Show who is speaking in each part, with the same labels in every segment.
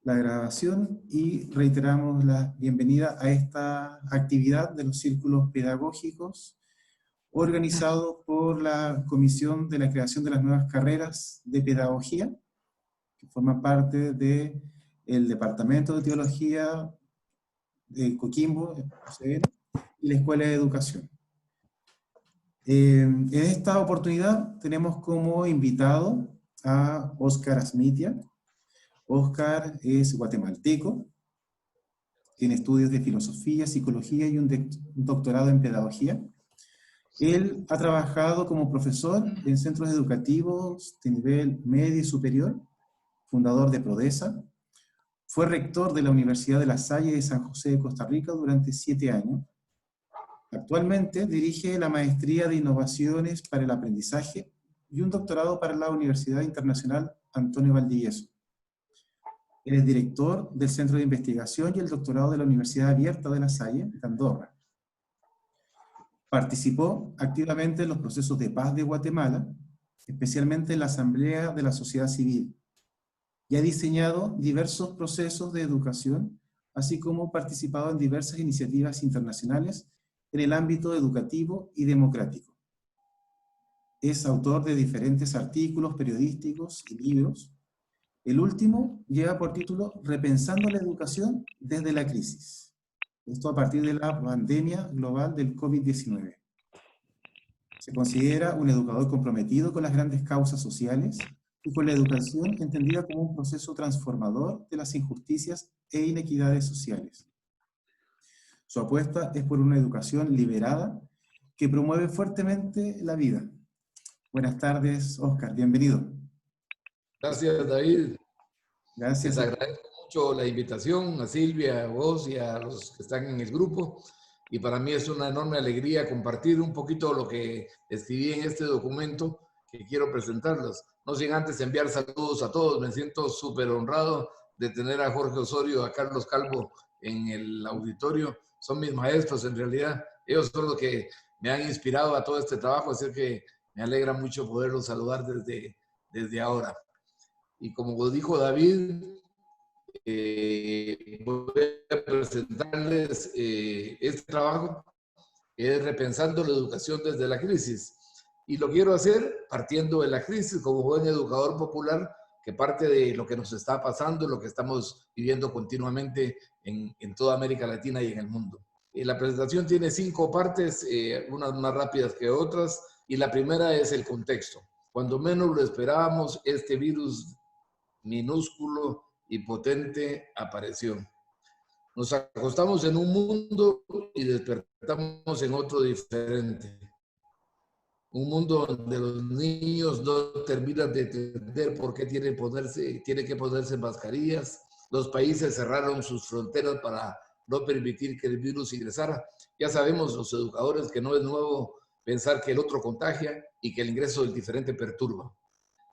Speaker 1: la grabación y reiteramos la bienvenida a esta actividad de los círculos pedagógicos organizado por la Comisión de la Creación de las Nuevas Carreras de Pedagogía, que forma parte del Departamento de Teología de Coquimbo, UCN, y la Escuela de Educación. En esta oportunidad tenemos como invitado a Óscar Asmitia. Óscar es guatemalteco, tiene estudios de filosofía, psicología y un doctorado en pedagogía. Él ha trabajado como profesor en centros educativos de nivel medio y superior, fundador de Prodesa, fue rector de la Universidad de La Salle de San José de Costa Rica durante 7 años. Actualmente dirige la Maestría de Innovaciones para el Aprendizaje y un doctorado para la Universidad Internacional Antonio Valdivieso. Él es director del Centro de Investigación y el doctorado de la Universidad Abierta de La Salle, de Andorra. Participó activamente en los procesos de paz de Guatemala, especialmente en la Asamblea de la Sociedad Civil, y ha diseñado diversos procesos de educación, así como participado en diversas iniciativas internacionales en el ámbito educativo y democrático. Es autor de diferentes artículos periodísticos y libros. El último lleva por título Repensando la educación desde la crisis. Esto a partir de la pandemia global del COVID-19. Se considera un educador comprometido con las grandes causas sociales y con la educación entendida como un proceso transformador de las injusticias e inequidades sociales. Su apuesta es por una educación liberada que promueve fuertemente la vida. Buenas tardes, Óscar, bienvenido.
Speaker 2: Gracias, David.
Speaker 1: Gracias.
Speaker 2: Les agradezco mucho la invitación a Silvia, a vos y a los que están en el grupo. Y para mí es una enorme alegría compartir un poquito lo que escribí en este documento que quiero presentarles. No sin antes enviar saludos a todos. Me siento súper honrado de tener a Jorge Osorio, a Carlos Calvo en el auditorio. Son mis maestros en realidad. Ellos son los que me han inspirado a todo este trabajo, así que me alegra mucho poderlos saludar desde ahora. Y como dijo David, voy a presentarles este trabajo que es Repensando la Educación desde la Crisis. Y lo quiero hacer partiendo de la crisis como buen educador popular que parte de lo que nos está pasando, lo que estamos viviendo continuamente en toda América Latina y en el mundo. La presentación tiene 5 partes, unas más rápidas que otras, y la primera es el contexto. Cuando menos lo esperábamos, este virus minúsculo y potente apareció. Nos acostamos en un mundo y despertamos en otro diferente. Un mundo donde los niños no terminan de entender por qué tienen que ponerse mascarillas. Los países cerraron sus fronteras para no permitir que el virus ingresara. Ya sabemos los educadores que no es nuevo pensar que el otro contagia y que el ingreso del diferente perturba.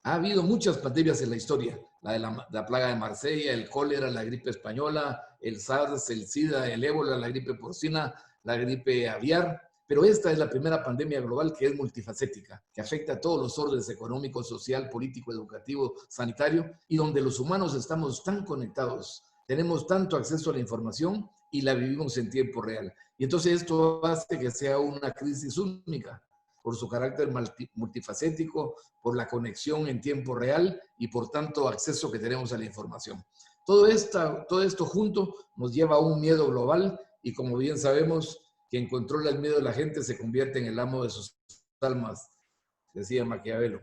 Speaker 2: Ha habido muchas pandemias en la historia, la de la plaga de Marsella, el cólera, la gripe española, el SARS, el SIDA, el ébola, la gripe porcina, la gripe aviar, pero esta es la primera pandemia global que es multifacética, que afecta a todos los órdenes económico, social, político, educativo, sanitario, y donde los humanos estamos tan conectados, tenemos tanto acceso a la información y la vivimos en tiempo real. Y entonces esto hace que sea una crisis única, por su carácter multifacético, por la conexión en tiempo real y por tanto acceso que tenemos a la información. Todo esto junto nos lleva a un miedo global y como bien sabemos, quien controla el miedo de la gente se convierte en el amo de sus almas, decía Maquiavelo.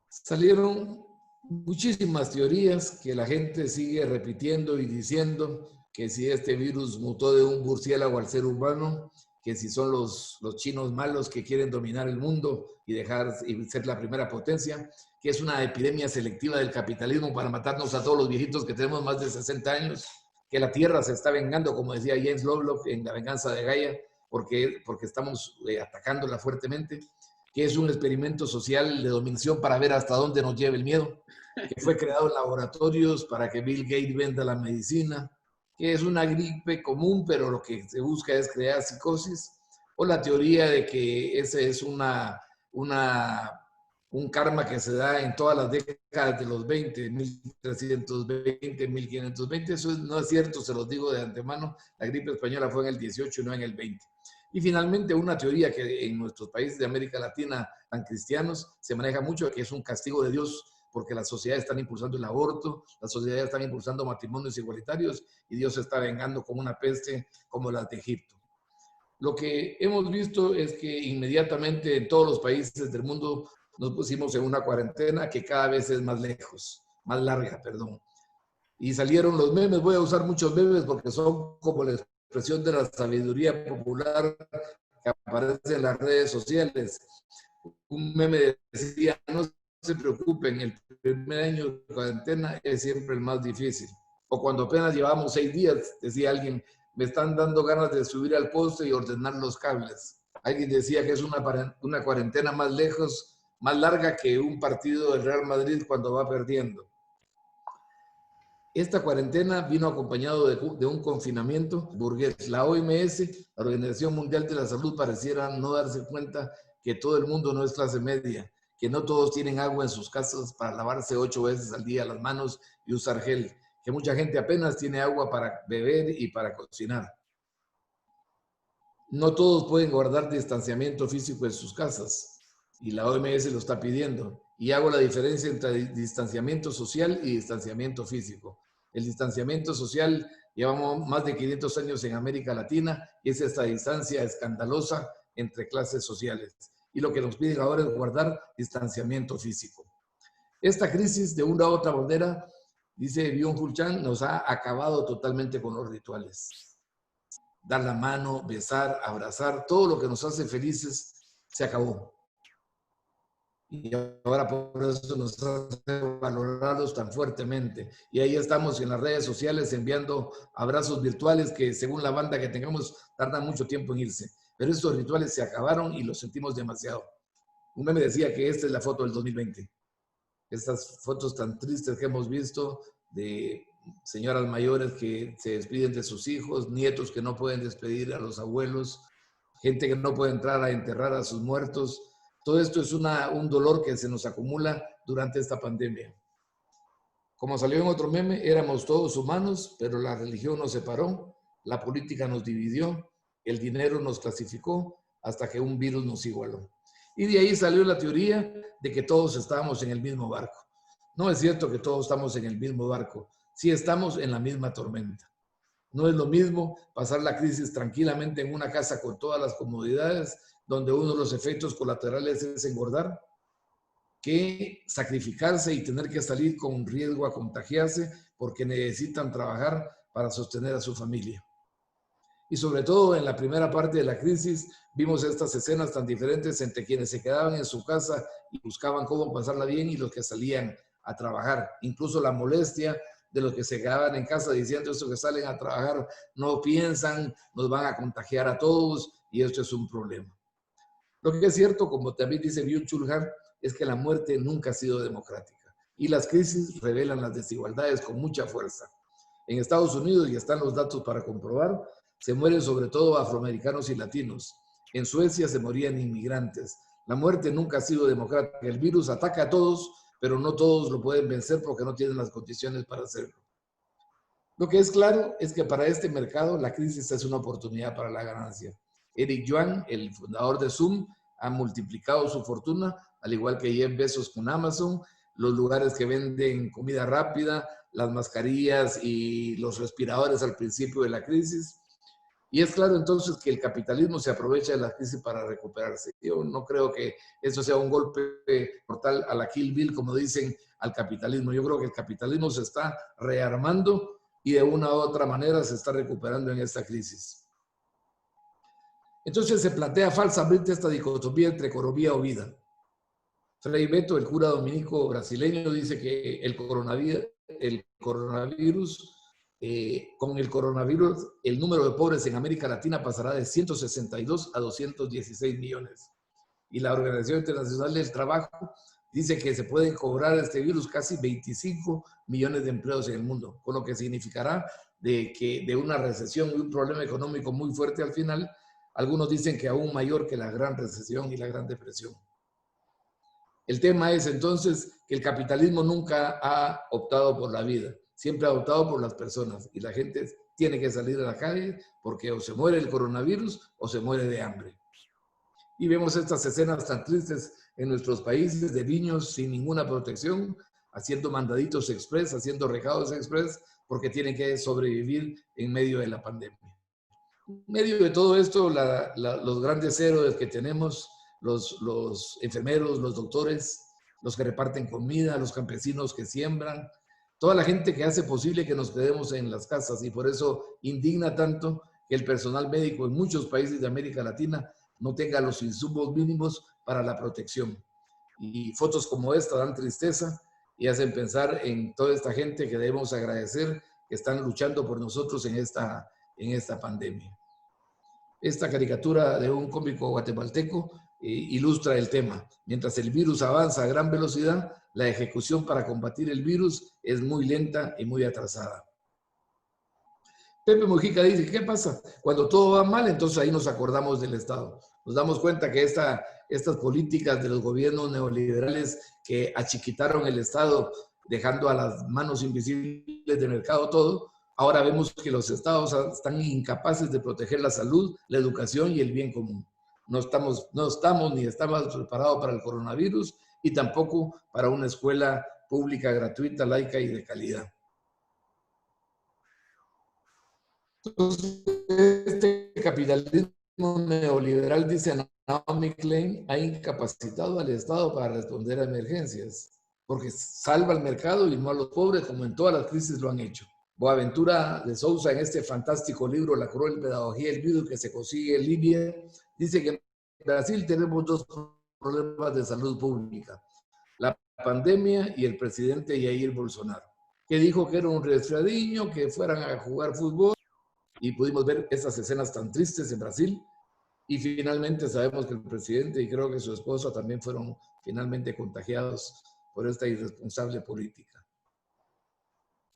Speaker 2: Salieron muchísimas teorías que la gente sigue repitiendo y diciendo que si este virus mutó de un murciélago al ser humano, que si son los chinos malos que quieren dominar el mundo y ser la primera potencia, que es una epidemia selectiva del capitalismo para matarnos a todos los viejitos que tenemos más de 60 años, que la Tierra se está vengando, como decía James Lovelock en La venganza de Gaia, porque estamos atacándola fuertemente, que es un experimento social de dominación para ver hasta dónde nos lleva el miedo, que fue creado en laboratorios para que Bill Gates venda la medicina, que es una gripe común, pero lo que se busca es crear psicosis, o la teoría de que esa es una un karma que se da en todas las décadas de los 20, 1320, 1520. Eso no es cierto, se los digo de antemano. La gripe española fue en el 18 y no en el 20. Y finalmente, una teoría que en nuestros países de América Latina, tan cristianos, se maneja mucho, que es un castigo de Dios, porque las sociedades están impulsando el aborto, las sociedades están impulsando matrimonios igualitarios, y Dios se está vengando como una peste como las de Egipto. Lo que hemos visto es que inmediatamente en todos los países del mundo nos pusimos en una cuarentena que cada vez es más larga, perdón. Y salieron los memes, voy a usar muchos memes porque son como la expresión de la sabiduría popular que aparece en las redes sociales. Un meme decía, no se preocupen, el primer año de cuarentena es siempre el más difícil. O cuando apenas llevamos 6 días, decía alguien, me están dando ganas de subir al poste y ordenar los cables. Alguien decía que es una cuarentena más larga que un partido del Real Madrid cuando va perdiendo. Esta cuarentena vino acompañado de un confinamiento burgués. La OMS, la Organización Mundial de la Salud, pareciera no darse cuenta que todo el mundo no es clase media, que no todos tienen agua en sus casas para lavarse 8 veces al día las manos y usar gel, que mucha gente apenas tiene agua para beber y para cocinar. No todos pueden guardar distanciamiento físico en sus casas y la OMS lo está pidiendo. Y hago la diferencia entre distanciamiento social y distanciamiento físico. El distanciamiento social llevamos más de 500 años en América Latina y es esta distancia escandalosa entre clases sociales. Y lo que nos piden ahora es guardar distanciamiento físico. Esta crisis, de una u otra manera, dice Byung-Chul Chan, nos ha acabado totalmente con los rituales. Dar la mano, besar, abrazar, todo lo que nos hace felices se acabó. Y ahora por eso nos hace valorarlos tan fuertemente. Y ahí estamos en las redes sociales enviando abrazos virtuales que según la banda que tengamos tardan mucho tiempo en irse. Pero estos rituales se acabaron y los sentimos demasiado. Un meme decía que esta es la foto del 2020. Estas fotos tan tristes que hemos visto de señoras mayores que se despiden de sus hijos, nietos que no pueden despedir a los abuelos, gente que no puede entrar a enterrar a sus muertos. Todo esto es un dolor que se nos acumula durante esta pandemia. Como salió en otro meme, éramos todos humanos, pero la religión nos separó, la política nos dividió, el dinero nos clasificó, hasta que un virus nos igualó. Y de ahí salió la teoría de que todos estábamos en el mismo barco. No es cierto que todos estamos en el mismo barco, sí estamos en la misma tormenta. No es lo mismo pasar la crisis tranquilamente en una casa con todas las comodidades, donde uno de los efectos colaterales es engordar, que sacrificarse y tener que salir con riesgo a contagiarse porque necesitan trabajar para sostener a su familia. Y sobre todo en la primera parte de la crisis vimos estas escenas tan diferentes entre quienes se quedaban en su casa y buscaban cómo pasarla bien y los que salían a trabajar. Incluso la molestia de los que se quedaban en casa diciendo esto que salen a trabajar no piensan, nos van a contagiar a todos y esto es un problema. Lo que es cierto, como también dice Byung-Chul Han, es que la muerte nunca ha sido democrática y las crisis revelan las desigualdades con mucha fuerza. En Estados Unidos, y están los datos para comprobar, se mueren sobre todo afroamericanos y latinos. En Suecia se morían inmigrantes. La muerte nunca ha sido democrática. El virus ataca a todos, pero no todos lo pueden vencer porque no tienen las condiciones para hacerlo. Lo que es claro es que para este mercado la crisis es una oportunidad para la ganancia. Eric Yuan, el fundador de Zoom, ha multiplicado su fortuna, al igual que Jeff Bezos con Amazon, los lugares que venden comida rápida, las mascarillas y los respiradores al principio de la crisis. Y es claro entonces que el capitalismo se aprovecha de la crisis para recuperarse. Yo no creo que eso sea un golpe mortal a la Kill Bill, como dicen, al capitalismo. Yo creo que el capitalismo se está rearmando y de una u otra manera se está recuperando en esta crisis. Entonces se plantea falsamente esta dicotomía entre economía o vida. Frei Beto, el cura dominico brasileño, dice que con el coronavirus, el número de pobres en América Latina pasará de 162 a 216 millones. Y la Organización Internacional del Trabajo dice que se pueden cobrar este virus casi 25 millones de empleos en el mundo, con lo que significará de una recesión y un problema económico muy fuerte al final. Algunos dicen que aún mayor que la Gran Recesión y la Gran Depresión. El tema es entonces que el capitalismo nunca ha optado por la vida, siempre ha optado por las personas y la gente tiene que salir a la calle porque o se muere el coronavirus o se muere de hambre. Y vemos estas escenas tan tristes en nuestros países de niños sin ninguna protección, haciendo mandaditos express, haciendo recados express, porque tienen que sobrevivir en medio de la pandemia. En medio de todo esto, los grandes héroes que tenemos, los enfermeros, los doctores, los que reparten comida, los campesinos que siembran, toda la gente que hace posible que nos quedemos en las casas, y por eso indigna tanto que el personal médico en muchos países de América Latina no tenga los insumos mínimos para la protección. Y fotos como esta dan tristeza y hacen pensar en toda esta gente que debemos agradecer que están luchando por nosotros en esta pandemia. Esta caricatura de un cómico guatemalteco ilustra el tema. Mientras el virus avanza a gran velocidad, la ejecución para combatir el virus es muy lenta y muy atrasada. Pepe Mujica dice, ¿qué pasa? Cuando todo va mal, entonces ahí nos acordamos del Estado. Nos damos cuenta que estas políticas de los gobiernos neoliberales que achiquitaron el Estado, dejando a las manos invisibles del mercado todo, ahora vemos que los estados están incapaces de proteger la salud, la educación y el bien común. No estamos ni estamos preparados para el coronavirus y tampoco para una escuela pública, gratuita, laica y de calidad. Entonces, este capitalismo neoliberal, dice Naomi Klein, ha incapacitado al Estado para responder a emergencias, porque salva al mercado y no a los pobres, como en todas las crisis lo han hecho. Boaventura de Sousa, en este fantástico libro, La cruel pedagogía del virus, que se consigue en Libia, dice que en Brasil tenemos dos problemas de salud pública: la pandemia y el presidente Jair Bolsonaro, que dijo que era un resfriadillo, que fueran a jugar fútbol, y pudimos ver esas escenas tan tristes en Brasil, y finalmente sabemos que el presidente y creo que su esposa también fueron finalmente contagiados por esta irresponsable política.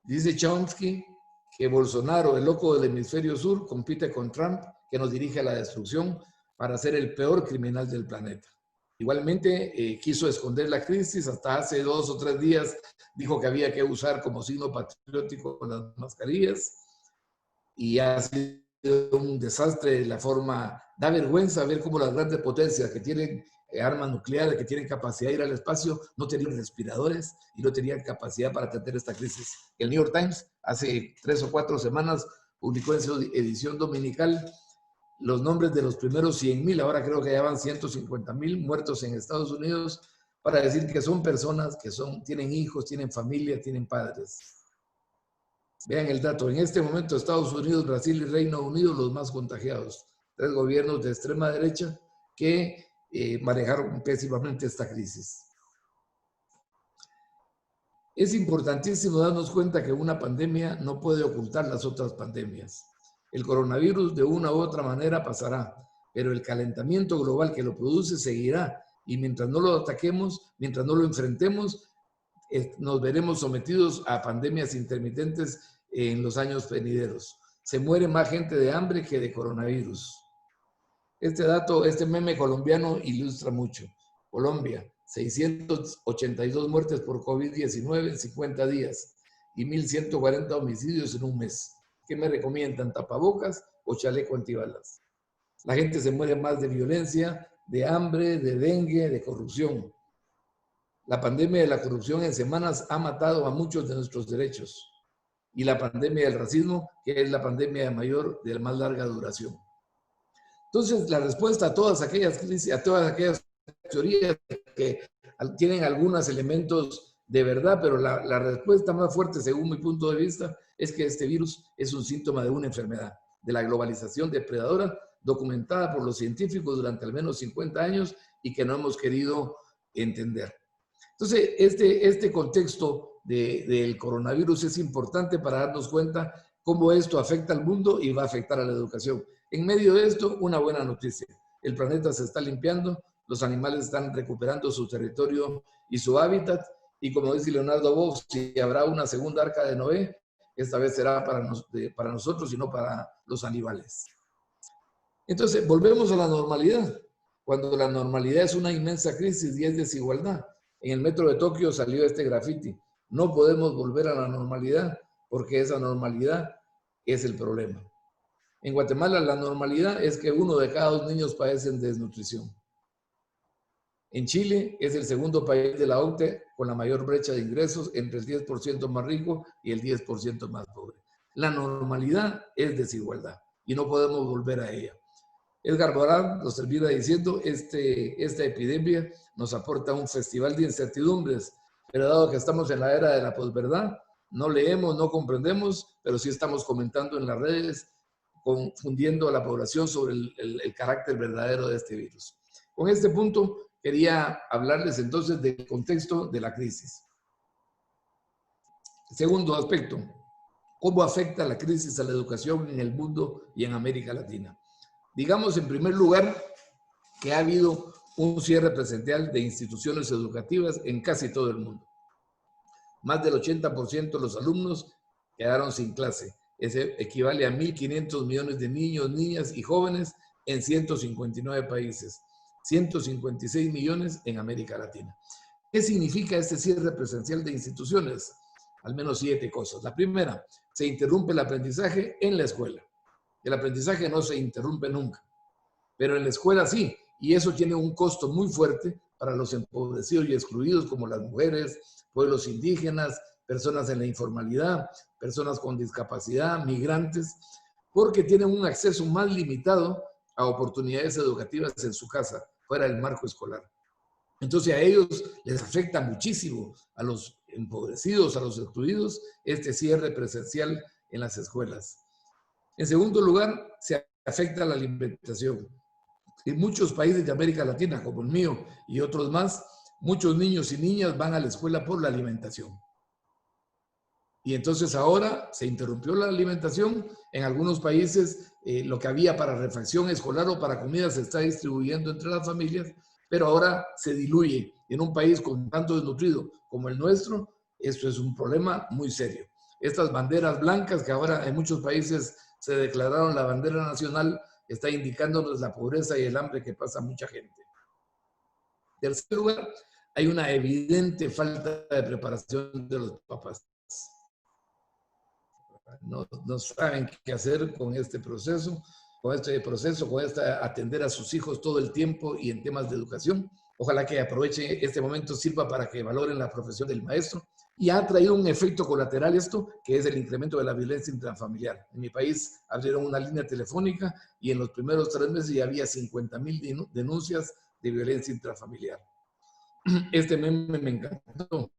Speaker 2: Dice Chomsky que Bolsonaro, el loco del hemisferio sur, compite con Trump, que nos dirige a la destrucción, para ser el peor criminal del planeta. Igualmente quiso esconder la crisis, hasta hace 2 o 3 días dijo que había que usar como signo patriótico las mascarillas, y ha sido un desastre de la forma. Da vergüenza ver cómo las grandes potencias que tienen armas nucleares, que tienen capacidad de ir al espacio, no tenían respiradores y no tenían capacidad para atender esta crisis. El New York Times hace 3 o 4 semanas publicó en su edición dominical los nombres de los primeros 100,000, ahora creo que ya van 150,000 muertos en Estados Unidos, para decir que son personas que tienen hijos, tienen familia, tienen padres. Vean el dato, en este momento Estados Unidos, Brasil y Reino Unido los más contagiados. 3 gobiernos de extrema derecha que manejaron pésimamente esta crisis. Es importantísimo darnos cuenta que una pandemia no puede ocultar las otras pandemias. El coronavirus de una u otra manera pasará, pero el calentamiento global que lo produce seguirá, y mientras no lo ataquemos, mientras no lo enfrentemos, nos veremos sometidos a pandemias intermitentes en los años venideros. Se muere más gente de hambre que de coronavirus. Este dato, este meme colombiano ilustra mucho. Colombia, 682 muertes por COVID-19 en 50 días y 1.140 homicidios en un mes. ¿Qué me recomiendan? ¿Tapabocas o chaleco antibalas? La gente se muere más de violencia, de hambre, de dengue, de corrupción. La pandemia de la corrupción en semanas ha matado a muchos de nuestros derechos. Y la pandemia del racismo, que es la pandemia de más larga duración. Entonces, la respuesta a todas aquellas crisis, a todas aquellas teorías que tienen algunos elementos de verdad, pero la respuesta más fuerte, según mi punto de vista, es que este virus es un síntoma de una enfermedad, de la globalización depredadora, documentada por los científicos durante al menos 50 años y que no hemos querido entender. Entonces, este contexto del coronavirus es importante para darnos cuenta cómo esto afecta al mundo y va a afectar a la educación. En medio de esto, una buena noticia. El planeta se está limpiando, los animales están recuperando su territorio y su hábitat, y como dice Leonardo Boff, si habrá una segunda arca de Noé, esta vez será para nosotros y no para los animales. Entonces, volvemos a la normalidad. Cuando la normalidad es una inmensa crisis y es desigualdad, En el metro de Tokio salió este grafiti: no podemos volver a la normalidad porque esa normalidad es el problema. En Guatemala la normalidad es que 1 de cada 2 niños padecen de desnutrición. En Chile es el segundo país de la OCDE con la mayor brecha de ingresos entre el 10% más rico y el 10% más pobre. La normalidad es desigualdad y no podemos volver a ella. Edgar Morin nos termina diciendo, esta epidemia nos aporta un festival de incertidumbres, pero dado que estamos en la era de la posverdad, no leemos, no comprendemos, pero sí estamos comentando en las redes, confundiendo a la población sobre el carácter verdadero de este virus. Con este punto quería hablarles entonces del contexto de la crisis. Segundo aspecto, ¿cómo afecta la crisis a la educación en el mundo y en América Latina? Digamos, en primer lugar, que ha habido un cierre presencial de instituciones educativas en casi todo el mundo. Más del 80% de los alumnos quedaron sin clase. Eso equivale a 1.500 millones de niños, niñas y jóvenes en 159 países. 156 millones en América Latina. ¿Qué significa este cierre presencial de instituciones? Al menos 7 cosas. La primera, se interrumpe el aprendizaje en la escuela. El aprendizaje no se interrumpe nunca, pero en la escuela sí, y eso tiene un costo muy fuerte para los empobrecidos y excluidos como las mujeres, pueblos indígenas, personas en la informalidad, personas con discapacidad, migrantes, porque tienen un acceso más limitado a oportunidades educativas en su casa, fuera del marco escolar. Entonces a ellos les afecta muchísimo, a los empobrecidos, a los excluidos, este cierre presencial en las escuelas. En segundo lugar, se afecta la alimentación. En muchos países de América Latina, como el mío y otros más, muchos niños y niñas van a la escuela por la alimentación. Y entonces ahora se interrumpió la alimentación. En algunos países lo que había para refacción escolar o para comida se está distribuyendo entre las familias, pero ahora se diluye. En un país con tanto desnutrido como el nuestro, esto es un problema muy serio. Estas banderas blancas que ahora en muchos países se declararon la bandera nacional, está indicándonos la pobreza y el hambre que pasa mucha gente. En tercer lugar, hay una evidente falta de preparación de los papás. No saben qué hacer con este proceso, con atender a sus hijos todo el tiempo y en temas de educación. Ojalá que aprovechen este momento, sirva para que valoren la profesión del maestro. Y ha traído un efecto colateral esto, que es el incremento de la violencia intrafamiliar. En mi país abrieron una línea telefónica y en los primeros 3 meses ya había 50,000 denuncias de violencia intrafamiliar. Este meme me encantó.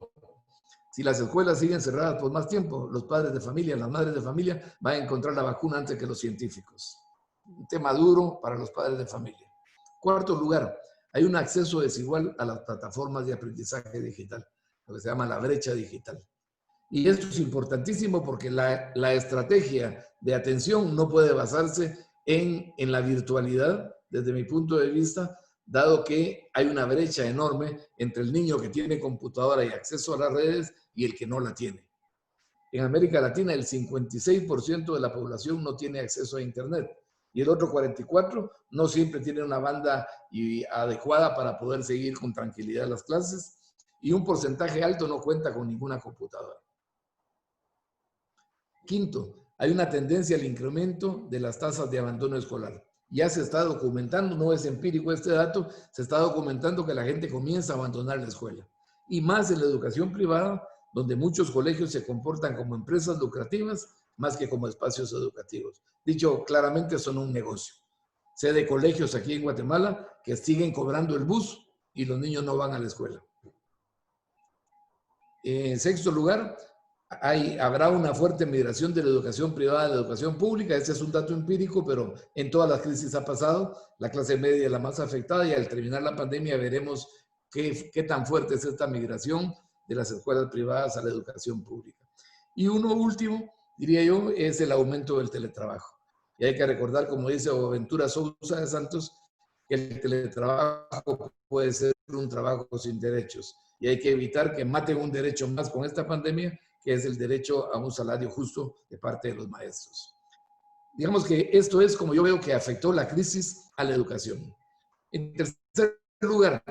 Speaker 2: Si las escuelas siguen cerradas por más tiempo, los padres de familia, las madres de familia van a encontrar la vacuna antes que los científicos. Un tema duro para los padres de familia. Cuarto lugar, hay un acceso desigual a las plataformas de aprendizaje digital, lo que se llama la brecha digital. Y esto es importantísimo porque la estrategia de atención no puede basarse en la virtualidad, desde mi punto de vista, dado que hay una brecha enorme entre el niño que tiene computadora y acceso a las redes y el que no la tiene. En América Latina, el 56% de la población no tiene acceso a Internet y el otro 44% no siempre tiene una banda adecuada para poder seguir con tranquilidad las clases y un porcentaje alto no cuenta con ninguna computadora. Quinto, hay una tendencia al incremento de las tasas de abandono escolar. Ya se está documentando, no es empírico este dato, se está documentando que la gente comienza a abandonar la escuela. Y más en la educación privada, donde muchos colegios se comportan como empresas lucrativas más que como espacios educativos. Dicho claramente, son un negocio. Sé de colegios aquí en Guatemala que siguen cobrando el bus y los niños no van a la escuela. En sexto lugar, habrá una fuerte migración de la educación privada a la educación pública. Este es un dato empírico, pero en todas las crisis ha pasado. La clase media es la más afectada y al terminar la pandemia veremos qué tan fuerte es esta migración de las escuelas privadas a la educación pública. Y uno último, diría yo, es el aumento del teletrabajo. Y hay que recordar, como dice Boaventura Sousa de Santos, que el teletrabajo puede ser un trabajo sin derechos. Y hay que evitar que maten un derecho más con esta pandemia, que es el derecho a un salario justo de parte de los maestros. Digamos que esto es como yo veo que afectó la crisis a la educación. En tercer lugar,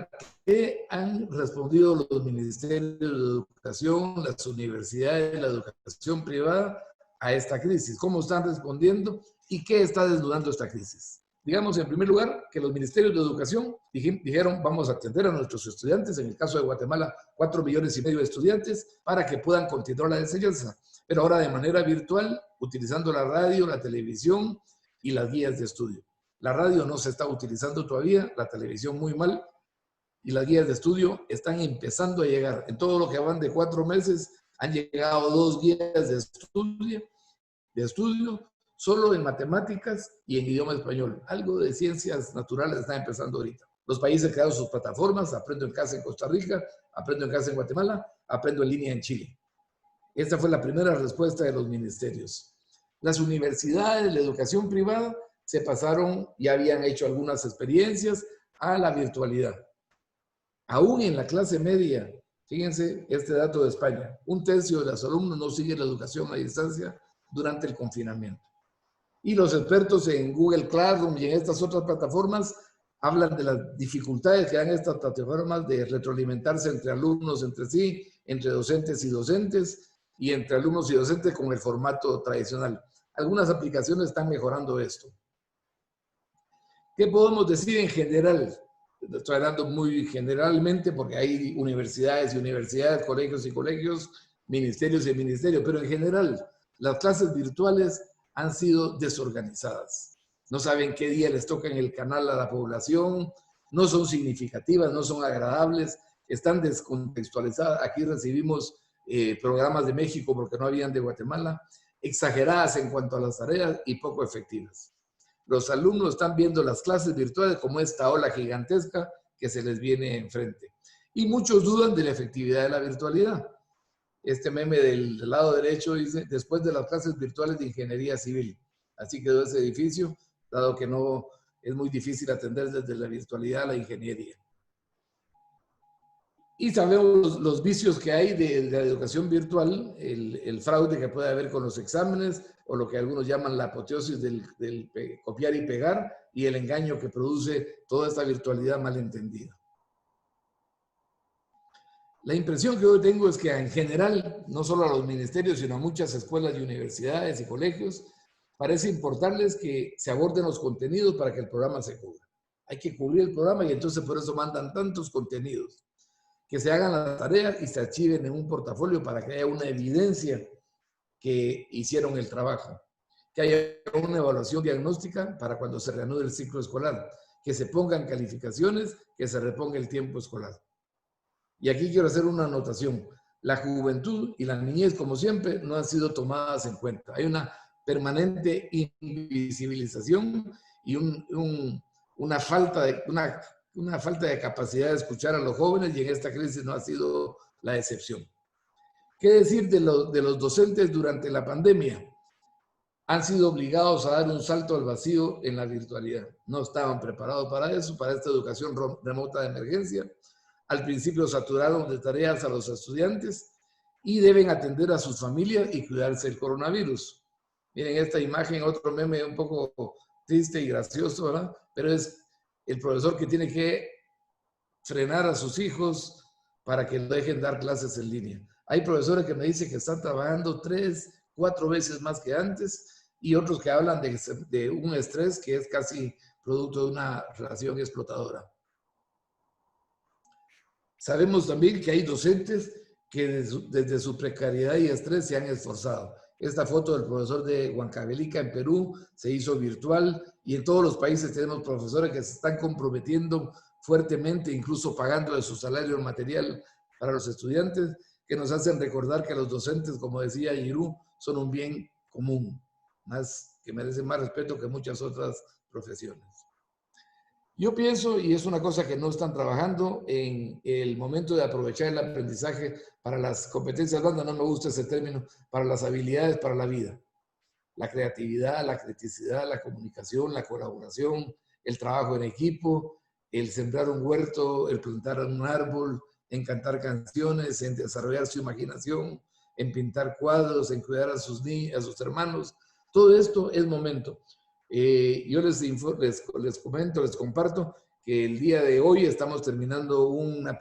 Speaker 2: ¿qué han respondido los ministerios de educación, las universidades, la educación privada a esta crisis? ¿Cómo están respondiendo y qué está desnudando esta crisis? Digamos, en primer lugar, que los ministerios de educación dijeron, vamos a atender a nuestros estudiantes, en el caso de Guatemala, 4,5 millones de estudiantes, para que puedan continuar la enseñanza, pero ahora de manera virtual, utilizando la radio, la televisión y las guías de estudio. La radio no se está utilizando todavía, la televisión muy mal, y las guías de estudio están empezando a llegar. En todo lo que van de 4 meses, han llegado 2 guías de estudio, solo en matemáticas y en idioma español. Algo de ciencias naturales está empezando ahorita. Los países crearon sus plataformas, Aprendo en Casa en Costa Rica, Aprendo en Casa en Guatemala, Aprendo en Línea en Chile. Esta fue la primera respuesta de los ministerios. Las universidades, la educación privada, se pasaron, ya habían hecho algunas experiencias a la virtualidad. Aún en la clase media, fíjense este dato de España, 1/3 de los alumnos no siguen la educación a distancia durante el confinamiento. Y los expertos en Google Classroom y en estas otras plataformas hablan de las dificultades que dan estas plataformas de retroalimentarse entre alumnos entre sí, entre docentes y entre alumnos y docentes con el formato tradicional. Algunas aplicaciones están mejorando esto. ¿Qué podemos decir en general? Estoy hablando muy generalmente porque hay universidades y universidades, colegios y colegios, ministerios y ministerios, pero en general las clases virtuales han sido desorganizadas. No saben qué día les toca en el canal a la población, no son significativas, no son agradables, están descontextualizadas. Aquí recibimos programas de México porque no habían de Guatemala, exageradas en cuanto a las tareas y poco efectivas. Los alumnos están viendo las clases virtuales como esta ola gigantesca que se les viene enfrente. Y muchos dudan de la efectividad de la virtualidad. Este meme del lado derecho dice, después de las clases virtuales de ingeniería civil. Así quedó ese edificio, dado que no es muy difícil atender desde la virtualidad a la ingeniería. Y sabemos los vicios que hay de la educación virtual, el fraude que puede haber con los exámenes, o lo que algunos llaman la apoteosis del copiar y pegar, y el engaño que produce toda esta virtualidad malentendida. La impresión que yo tengo es que en general, no solo a los ministerios, sino a muchas escuelas y universidades y colegios, parece importarles que se aborden los contenidos para que el programa se cubra. Hay que cubrir el programa y entonces por eso mandan tantos contenidos. Que se hagan las tareas y se archiven en un portafolio para que haya una evidencia que hicieron el trabajo. Que haya una evaluación diagnóstica para cuando se reanude el ciclo escolar. Que se pongan calificaciones, que se reponga el tiempo escolar. Y aquí quiero hacer una anotación. La juventud y la niñez, como siempre, no han sido tomadas en cuenta. Hay una permanente invisibilización y una falta de capacidad de escuchar a los jóvenes, y en esta crisis no ha sido la excepción. ¿Qué decir de los docentes durante la pandemia? Han sido obligados a dar un salto al vacío en la virtualidad. No estaban preparados para eso, para esta educación remota de emergencia. Al principio saturaron de tareas a los estudiantes y deben atender a sus familias y cuidarse del coronavirus. Miren esta imagen, otro meme un poco triste y gracioso, ¿verdad? Pero es el profesor que tiene que frenar a sus hijos para que no dejen dar clases en línea. Hay profesores que me dicen que están trabajando 3, 4 veces más que antes, y otros que hablan de un estrés que es casi producto de una relación explotadora. Sabemos también que hay docentes que desde su precariedad y estrés se han esforzado. Esta foto del profesor de Huancavelica en Perú se hizo virtual, y en todos los países tenemos profesores que se están comprometiendo fuertemente, incluso pagando de su salario material para los estudiantes, que nos hacen recordar que los docentes, como decía Giroux, son un bien común, que merecen más respeto que muchas otras profesiones. Yo pienso, y es una cosa que no están trabajando, en el momento de aprovechar el aprendizaje para las competencias blandas, no me gusta ese término, para las habilidades para la vida. La creatividad, la criticidad, la comunicación, la colaboración, el trabajo en equipo, el sembrar un huerto, el plantar un árbol, en cantar canciones, en desarrollar su imaginación, en pintar cuadros, en cuidar a sus hermanos. Todo esto es momento. Yo les comento, les comparto que el día de hoy estamos terminando una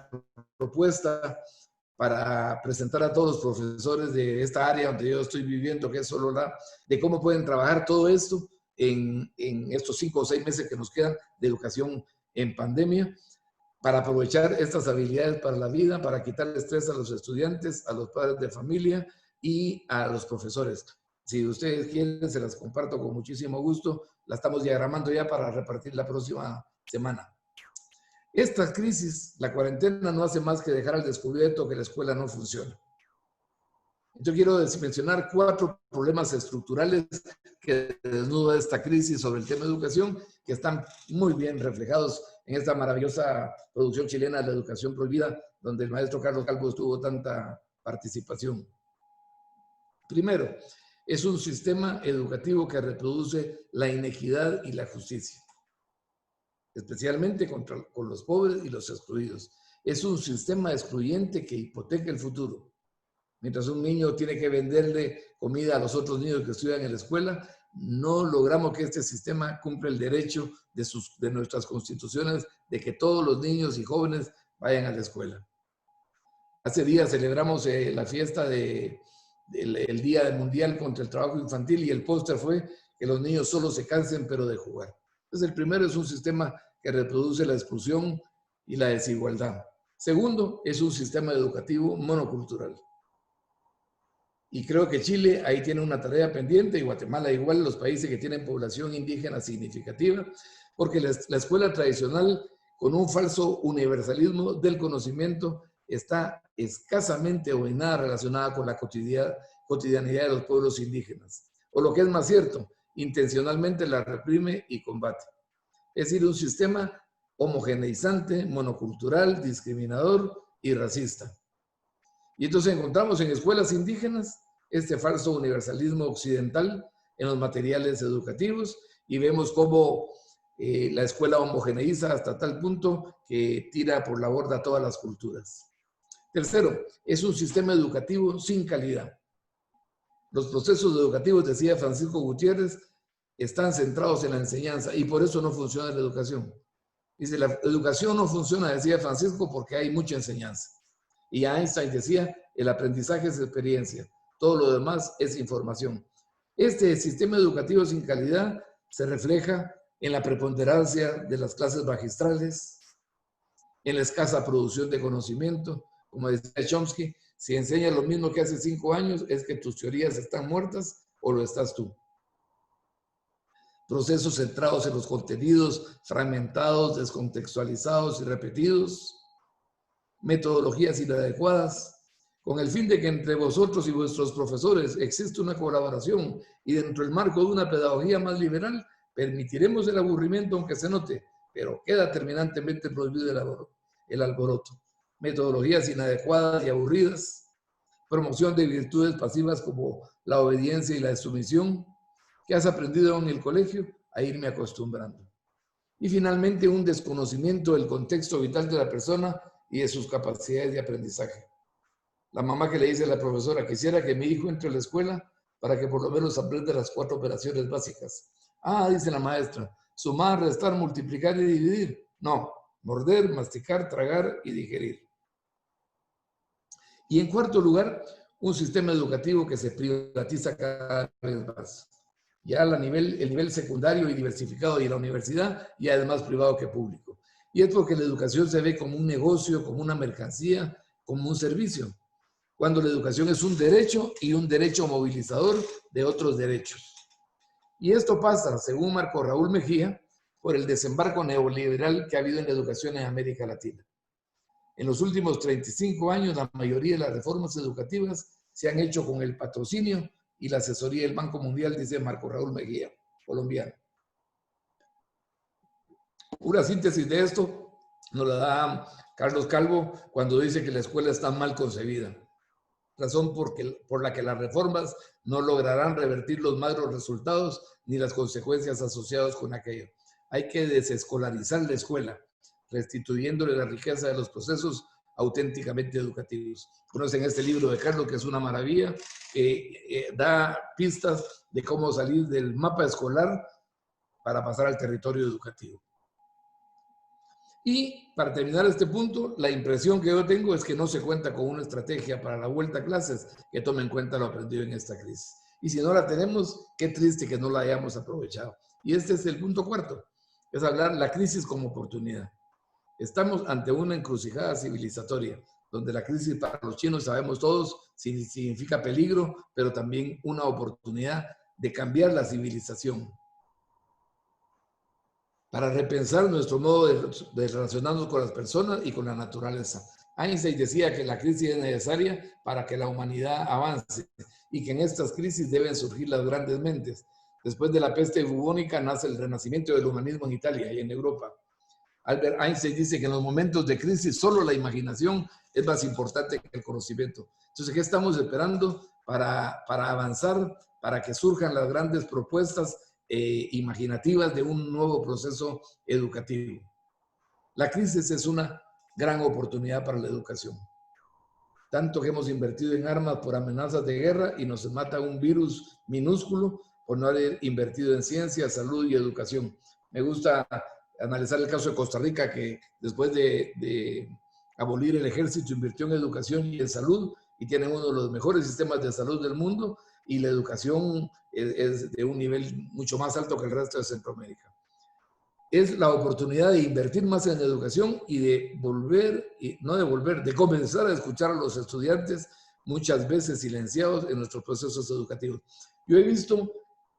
Speaker 2: propuesta para presentar a todos los profesores de esta área donde yo estoy viviendo, que es Sololá, de cómo pueden trabajar todo esto en estos 5 o 6 meses que nos quedan de educación en pandemia, para aprovechar estas habilidades para la vida, para quitar el estrés a los estudiantes, a los padres de familia y a los profesores. Si ustedes quieren, se las comparto con muchísimo gusto. La estamos diagramando ya para repartir la próxima semana. Esta crisis, la cuarentena, no hace más que dejar al descubierto que la escuela no funciona. Yo quiero mencionar 4 problemas estructurales que desnuda esta crisis sobre el tema de educación, que están muy bien reflejados en esta maravillosa producción chilena de la educación prohibida, donde el maestro Carlos Calvo tuvo tanta participación. Primero, es un sistema educativo que reproduce la inequidad y la justicia, especialmente con los pobres y los excluidos. Es un sistema excluyente que hipoteca el futuro. Mientras un niño tiene que venderle comida a los otros niños que estudian en la escuela, no logramos que este sistema cumpla el derecho de nuestras constituciones de que todos los niños y jóvenes vayan a la escuela. Hace días celebramos la fiesta del Día Mundial contra el Trabajo Infantil y el póster fue que los niños solo se cansen pero de jugar. Entonces el primero es un sistema que reproduce la exclusión y la desigualdad. Segundo, es un sistema educativo monocultural. Y creo que Chile ahí tiene una tarea pendiente, y Guatemala igual, los países que tienen población indígena significativa, porque la escuela tradicional, con un falso universalismo del conocimiento, está escasamente o en nada relacionada con la cotidianidad de los pueblos indígenas. O lo que es más cierto, intencionalmente la reprime y combate. Es decir, un sistema homogeneizante, monocultural, discriminador y racista. Y entonces encontramos en escuelas indígenas este falso universalismo occidental en los materiales educativos y vemos cómo la escuela homogeneiza hasta tal punto que tira por la borda todas las culturas. Tercero, es un sistema educativo sin calidad. Los procesos educativos, decía Francisco Gutiérrez, están centrados en la enseñanza y por eso no funciona la educación. Dice, la educación no funciona, decía Francisco, porque hay mucha enseñanza. Y Einstein decía, el aprendizaje es experiencia, todo lo demás es información. Este sistema educativo sin calidad se refleja en la preponderancia de las clases magistrales, en la escasa producción de conocimiento. Como decía Chomsky, si enseñas lo mismo que hace 5 años, es que tus teorías están muertas o lo estás tú. Procesos centrados en los contenidos, fragmentados, descontextualizados y repetidos. Metodologías inadecuadas, con el fin de que entre vosotros y vuestros profesores existe una colaboración y dentro del marco de una pedagogía más liberal, permitiremos el aburrimiento aunque se note, pero queda terminantemente prohibido el alboroto. Metodologías inadecuadas y aburridas, promoción de virtudes pasivas como la obediencia y la sumisión, que has aprendido en el colegio a irme acostumbrando. Y finalmente un desconocimiento del contexto vital de la persona y de sus capacidades de aprendizaje. La mamá que le dice a la profesora, quisiera que mi hijo entre a la escuela para que por lo menos aprenda las 4 operaciones básicas. Ah, dice la maestra, sumar, restar, multiplicar y dividir. No, morder, masticar, tragar y digerir. Y en cuarto lugar, un sistema educativo que se privatiza cada vez más. Ya el nivel secundario y diversificado y la universidad ya es más privado que público. Y es porque la educación se ve como un negocio, como una mercancía, como un servicio, cuando la educación es un derecho y un derecho movilizador de otros derechos. Y esto pasa, según Marco Raúl Mejía, por el desembarco neoliberal que ha habido en la educación en América Latina. En los últimos 35 años, la mayoría de las reformas educativas se han hecho con el patrocinio y la asesoría del Banco Mundial, dice Marco Raúl Mejía, colombiano. Una síntesis de esto nos la da Carlos Calvo cuando dice que la escuela está mal concebida, razón por la que las reformas no lograrán revertir los malos resultados ni las consecuencias asociadas con aquello. Hay que desescolarizar la escuela, restituyéndole la riqueza de los procesos auténticamente educativos. Conocen este libro de Carlos, que es una maravilla, que da pistas de cómo salir del mapa escolar para pasar al territorio educativo. Y para terminar este punto, la impresión que yo tengo es que no se cuenta con una estrategia para la vuelta a clases que tome en cuenta lo aprendido en esta crisis. Y si no la tenemos, qué triste que no la hayamos aprovechado. Y este es el punto cuarto, es hablar la crisis como oportunidad. Estamos ante una encrucijada civilizatoria, donde la crisis para los chinos, sabemos todos, significa peligro, pero también una oportunidad de cambiar la civilización, para repensar nuestro modo de relacionarnos con las personas y con la naturaleza. Einstein decía que la crisis es necesaria para que la humanidad avance y que en estas crisis deben surgir las grandes mentes. Después de la peste bubónica nace el renacimiento del humanismo en Italia y en Europa. Albert Einstein dice que en los momentos de crisis solo la imaginación es más importante que el conocimiento. Entonces, ¿qué estamos esperando para avanzar, para que surjan las grandes propuestas imaginativas de un nuevo proceso educativo? La crisis es una gran oportunidad para la educación. Tanto que hemos invertido en armas por amenazas de guerra y nos mata un virus minúsculo por no haber invertido en ciencia, salud y educación. Me gusta analizar el caso de Costa Rica, que después de abolir el ejército invirtió en educación y en salud y tienen uno de los mejores sistemas de salud del mundo, y la educación es de un nivel mucho más alto que el resto de Centroamérica. Es la oportunidad de invertir más en educación y de de comenzar a escuchar a los estudiantes, muchas veces silenciados en nuestros procesos educativos. Yo he visto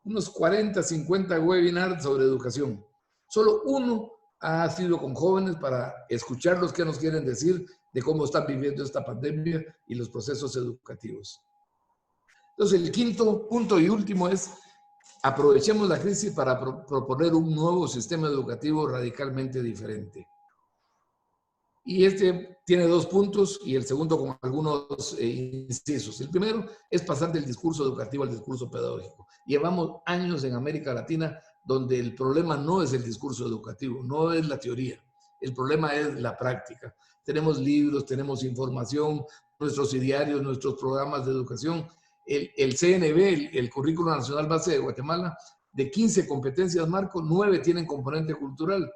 Speaker 2: unos 40, 50 webinars sobre educación. Solo uno ha sido con jóvenes para escucharlos qué nos quieren decir de cómo están viviendo esta pandemia y los procesos educativos. Entonces, el quinto punto y último es: aprovechemos la crisis para proponer un nuevo sistema educativo radicalmente diferente. Y este tiene dos puntos y el segundo con algunos incisos. El primero es pasar del discurso educativo al discurso pedagógico. Llevamos años en América Latina donde el problema no es el discurso educativo, no es la teoría. El problema es la práctica. Tenemos libros, tenemos información, nuestros idearios, nuestros programas de educación. El CNB, el Currículo Nacional Base de Guatemala, de 15 competencias marco, 9 tienen componente cultural.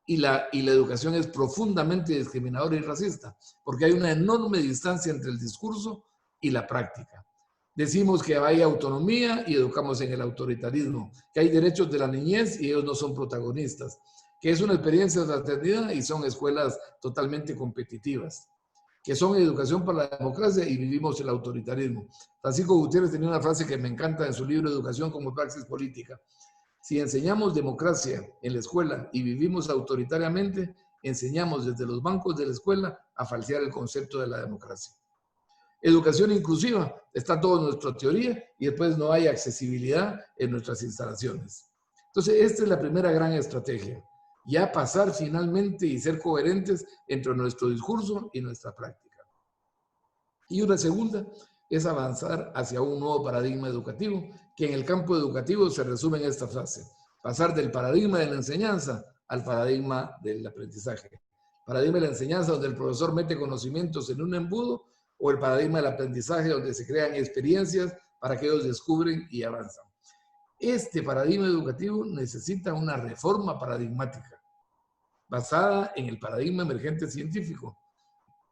Speaker 2: Y la educación es profundamente discriminadora y racista, porque hay una enorme distancia entre el discurso y la práctica. Decimos que hay autonomía y educamos en el autoritarismo, que hay derechos de la niñez y ellos no son protagonistas, que es una experiencia de fraternidad y son escuelas totalmente competitivas, que son educación para la democracia y vivimos el autoritarismo. Francisco Gutiérrez tenía una frase que me encanta en su libro Educación como Praxis Política. Si enseñamos democracia en la escuela y vivimos autoritariamente, enseñamos desde los bancos de la escuela a falsear el concepto de la democracia. Educación inclusiva, está toda nuestra teoría y después no hay accesibilidad en nuestras instalaciones. Entonces, esta es la primera gran estrategia. Ya pasar finalmente y ser coherentes entre nuestro discurso y nuestra práctica. Y una segunda es avanzar hacia un nuevo paradigma educativo, que en el campo educativo se resume en esta frase: pasar del paradigma de la enseñanza al paradigma del aprendizaje. Paradigma de la enseñanza donde el profesor mete conocimientos en un embudo, o el paradigma del aprendizaje donde se crean experiencias para que ellos descubren y avanzan. Este paradigma educativo necesita una reforma paradigmática basada en el paradigma emergente científico.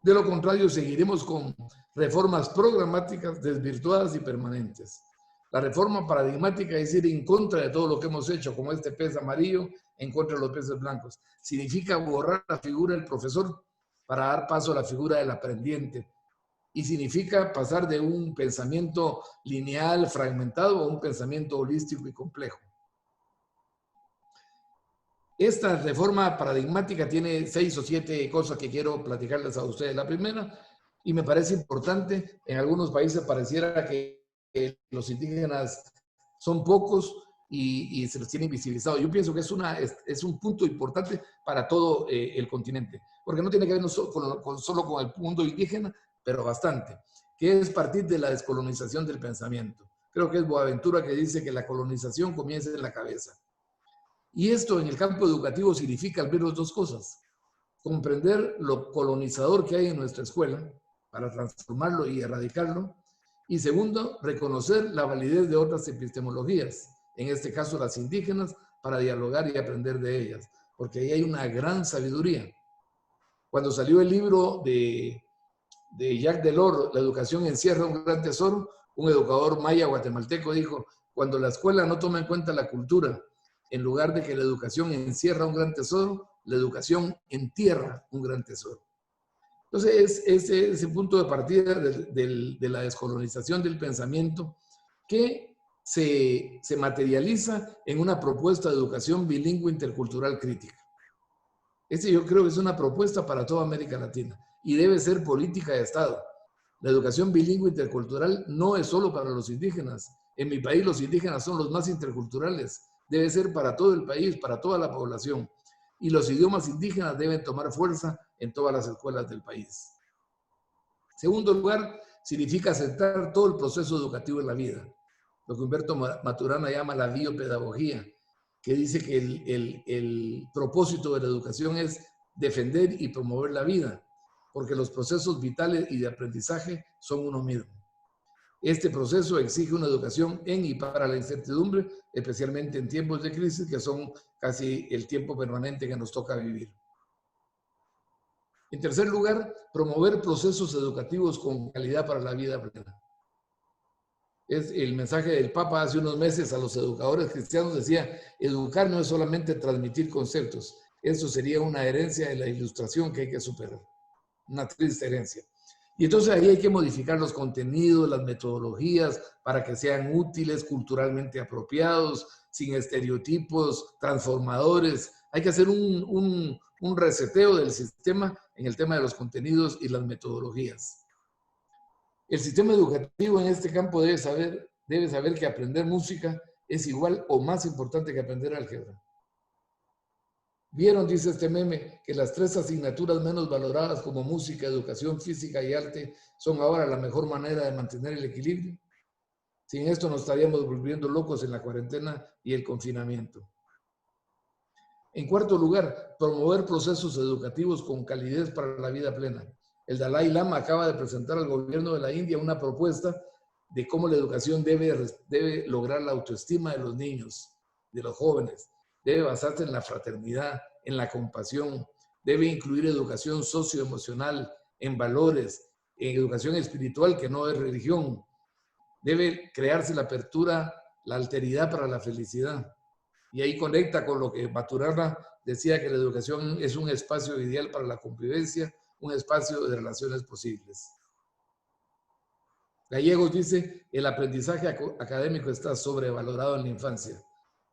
Speaker 2: De lo contrario, seguiremos con reformas programáticas desvirtuadas y permanentes. La reforma paradigmática es ir en contra de todo lo que hemos hecho, como este pez amarillo en contra de los peces blancos. Significa borrar la figura del profesor para dar paso a la figura del aprendiente. Y significa pasar de un pensamiento lineal, fragmentado, a un pensamiento holístico y complejo. Esta reforma paradigmática tiene 6 o 7 cosas que quiero platicarles a ustedes. La primera, y me parece importante, en algunos países pareciera que los indígenas son pocos y se los tiene invisibilizado. Yo pienso que es un punto importante para todo el continente, porque no tiene que ver solo con el mundo indígena, pero bastante, que es partir de la descolonización del pensamiento. Creo que es Boaventura que dice que la colonización comienza en la cabeza. Y esto en el campo educativo significa al menos 2 cosas: comprender lo colonizador que hay en nuestra escuela para transformarlo y erradicarlo, y segundo, reconocer la validez de otras epistemologías, en este caso las indígenas, para dialogar y aprender de ellas, porque ahí hay una gran sabiduría. Cuando salió el libro de Jacques Delors, La educación encierra un gran tesoro, un educador maya guatemalteco dijo, cuando la escuela no toma en cuenta la cultura, en lugar de que la educación encierra un gran tesoro, la educación entierra un gran tesoro. Entonces, es ese punto de partida de la descolonización del pensamiento que se materializa en una propuesta de educación bilingüe intercultural crítica. Yo creo que es una propuesta para toda América Latina y debe ser política de Estado. La educación bilingüe intercultural no es solo para los indígenas. En mi país los indígenas son los más interculturales. Debe ser para todo el país, para toda la población. Y los idiomas indígenas deben tomar fuerza en todas las escuelas del país. Segundo lugar, significa aceptar todo el proceso educativo en la vida. Lo que Humberto Maturana llama la biopedagogía, que dice que el propósito de la educación es defender y promover la vida, porque los procesos vitales y de aprendizaje son uno mismo. Este proceso exige una educación en y para la incertidumbre, especialmente en tiempos de crisis, que son casi el tiempo permanente que nos toca vivir. En tercer lugar, promover procesos educativos con calidad para la vida plena. Es el mensaje del Papa hace unos meses a los educadores cristianos, decía, educar no es solamente transmitir conceptos, eso sería una herencia de la ilustración que hay que superar, una triste herencia. Y entonces ahí hay que modificar los contenidos, las metodologías, para que sean útiles, culturalmente apropiados, sin estereotipos, transformadores. Hay que hacer un reseteo del sistema en el tema de los contenidos y las metodologías. El sistema educativo en este campo debe saber que aprender música es igual o más importante que aprender álgebra. ¿Vieron, dice este meme, que las 3 asignaturas menos valoradas como música, educación física y arte son ahora la mejor manera de mantener el equilibrio? Sin esto nos estaríamos volviendo locos en la cuarentena y el confinamiento. En cuarto lugar, promover procesos educativos con calidez para la vida plena. El Dalai Lama acaba de presentar al gobierno de la India una propuesta de cómo la educación debe lograr la autoestima de los niños, de los jóvenes. Debe basarse en la fraternidad, en la compasión. Debe incluir educación socioemocional, en valores, en educación espiritual que no es religión. Debe crearse la apertura, la alteridad para la felicidad. Y ahí conecta con lo que Maturana decía, que la educación es un espacio ideal para la convivencia, un espacio de relaciones posibles. Gallegos dice, el aprendizaje académico está sobrevalorado en la infancia.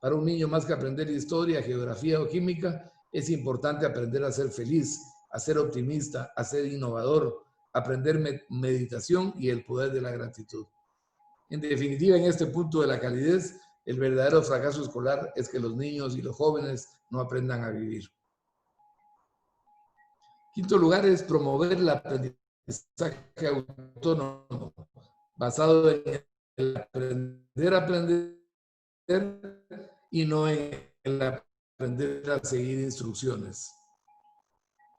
Speaker 2: Para un niño, más que aprender historia, geografía o química, es importante aprender a ser feliz, a ser optimista, a ser innovador, aprender meditación y el poder de la gratitud. En definitiva, en este punto de la calidez, el verdadero fracaso escolar es que los niños y los jóvenes no aprendan a vivir. Quinto lugar es promover el aprendizaje autónomo, basado en el aprender a aprender y no en el aprender a seguir instrucciones.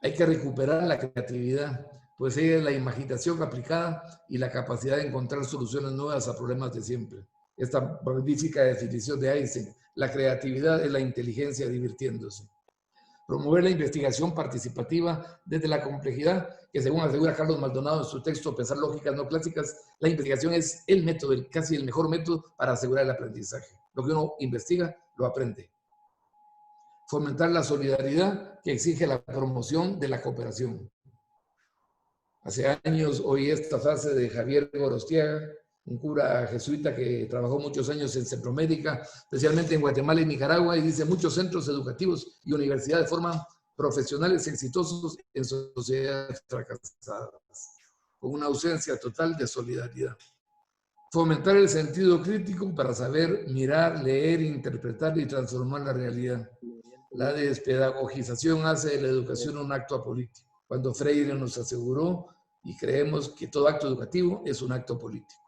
Speaker 2: Hay que recuperar la creatividad, pues ella es la imaginación aplicada y la capacidad de encontrar soluciones nuevas a problemas de siempre. Esta magnífica definición de Einstein, la creatividad es la inteligencia divirtiéndose. Promover la investigación participativa desde la complejidad, que según asegura Carlos Maldonado en su texto Pensar lógicas no clásicas, la investigación es el método, casi el mejor método para asegurar el aprendizaje. Lo que uno investiga, lo aprende. Fomentar la solidaridad, que exige la promoción de la cooperación. Hace años oí esta frase de Javier Gorostiaga, un cura jesuita que trabajó muchos años en Centroamérica, especialmente en Guatemala y Nicaragua, y dice, muchos centros educativos y universidades forman profesionales exitosos en sociedades fracasadas, con una ausencia total de solidaridad. Fomentar el sentido crítico para saber mirar, leer, interpretar y transformar la realidad. La despedagogización hace de la educación un acto apolítico. Cuando Freire nos aseguró y creemos que todo acto educativo es un acto político.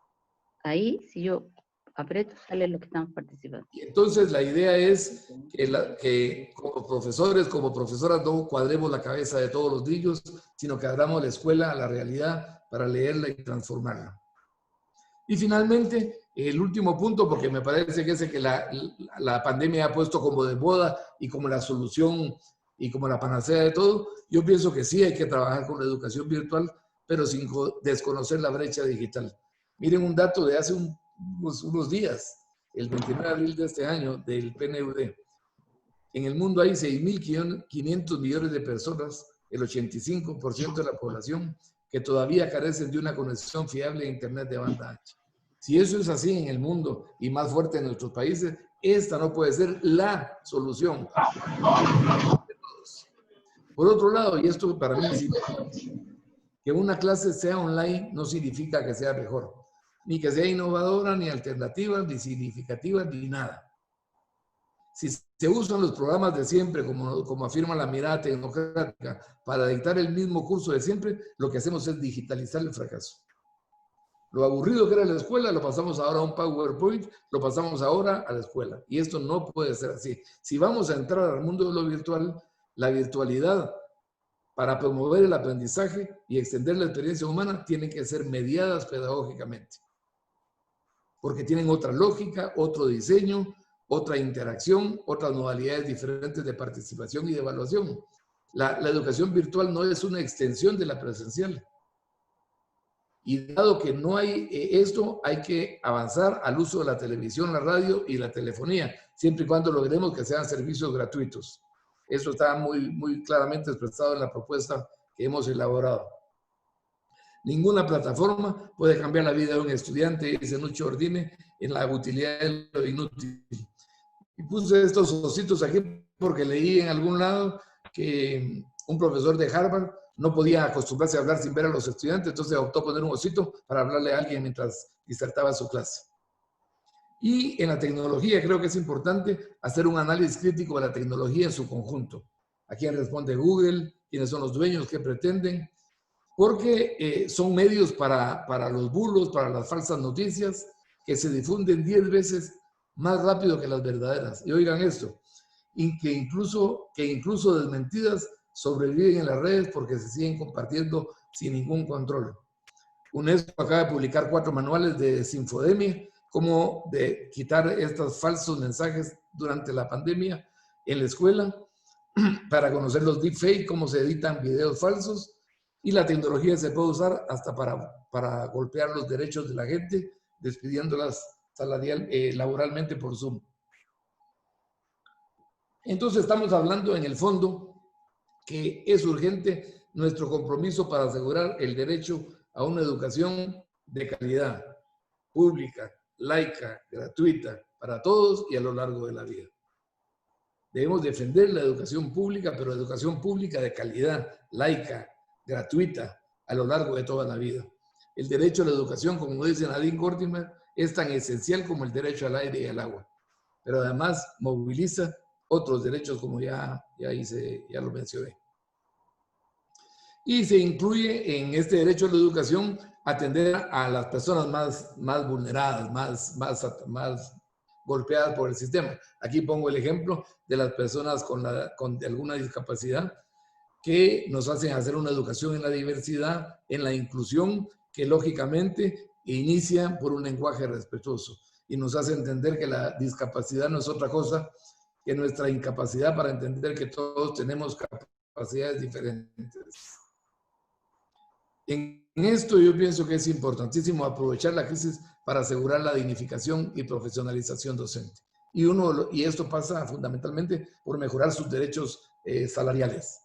Speaker 3: Ahí, si yo aprieto, sale lo que estamos participando.
Speaker 2: Y entonces la idea es que como profesores, como profesoras, no cuadremos la cabeza de todos los niños, sino que abramos la escuela a la realidad para leerla y transformarla. Y finalmente, el último punto, porque me parece que es el que la pandemia ha puesto como de moda y como la solución y como la panacea de todo, yo pienso que sí hay que trabajar con la educación virtual, pero sin desconocer la brecha digital. Miren un dato de hace unos días, el 29 de abril de este año, del PNUD. En el mundo hay 6.500 millones de personas, el 85% de la población, que todavía carecen de una conexión fiable a Internet de banda ancha. Si eso es así en el mundo y más fuerte en nuestros países, esta no puede ser la solución. Por otro lado, y esto para mí es importante, que una clase sea online no significa que sea mejor, ni que sea innovadora, ni alternativa, ni significativa, ni nada. Si se usan los programas de siempre, como afirma la mirada tecnocrática, para dictar el mismo curso de siempre, lo que hacemos es digitalizar el fracaso. Lo aburrido que era la escuela, lo pasamos ahora a un PowerPoint, lo pasamos ahora a la escuela. Y esto no puede ser así. Si vamos a entrar al mundo de lo virtual, la virtualidad para promover el aprendizaje y extender la experiencia humana tienen que ser mediadas pedagógicamente. Porque tienen otra lógica, otro diseño, otra interacción, otras modalidades diferentes de participación y de evaluación. La educación virtual no es una extensión de la presencial. Y dado que no hay esto, hay que avanzar al uso de la televisión, la radio y la telefonía, siempre y cuando logremos que sean servicios gratuitos. Eso está muy claramente expresado en la propuesta que hemos elaborado. Ninguna plataforma puede cambiar la vida de un estudiante, dice Nucho Ordine, en la utilidad de lo inútil. Y puse estos ositos aquí porque leí en algún lado que un profesor de Harvard no podía acostumbrarse a hablar sin ver a los estudiantes, entonces optó a poner un osito para hablarle a alguien mientras disertaba su clase. Y en la tecnología creo que es importante hacer un análisis crítico de la tecnología en su conjunto. ¿A quién responde Google? ¿Quiénes son los dueños? ¿Qué pretenden? Porque son medios para los bulos, para las falsas noticias, que se difunden 10 veces más rápido que las verdaderas. Y oigan esto, y que incluso desmentidas sobreviven en las redes porque se siguen compartiendo sin ningún control. UNESCO acaba de publicar 4 manuales de desinfodemia, cómo de quitar estos falsos mensajes durante la pandemia en la escuela, para conocer los deepfakes, cómo se editan videos falsos, y la tecnología se puede usar hasta para golpear los derechos de la gente, despidiéndolas laboralmente por Zoom. Entonces estamos hablando en el fondo que es urgente nuestro compromiso para asegurar el derecho a una educación de calidad, pública, laica, gratuita, para todos y a lo largo de la vida. Debemos defender la educación pública, pero educación pública de calidad, laica, gratuita, a lo largo de toda la vida. El derecho a la educación, como dice Nadine Gordimer, es tan esencial como el derecho al aire y al agua, pero además moviliza otros derechos, como ya lo mencioné. Y se incluye en este derecho a la educación atender a las personas más vulneradas, más golpeadas por el sistema. Aquí pongo el ejemplo de las personas con alguna discapacidad que nos hacen hacer una educación en la diversidad, en la inclusión, que lógicamente inicia por un lenguaje respetuoso y nos hace entender que la discapacidad no es otra cosa que nuestra incapacidad para entender que todos tenemos capacidades diferentes. En esto yo pienso que es importantísimo aprovechar la crisis para asegurar la dignificación y profesionalización docente. Y esto pasa fundamentalmente por mejorar sus derechos salariales.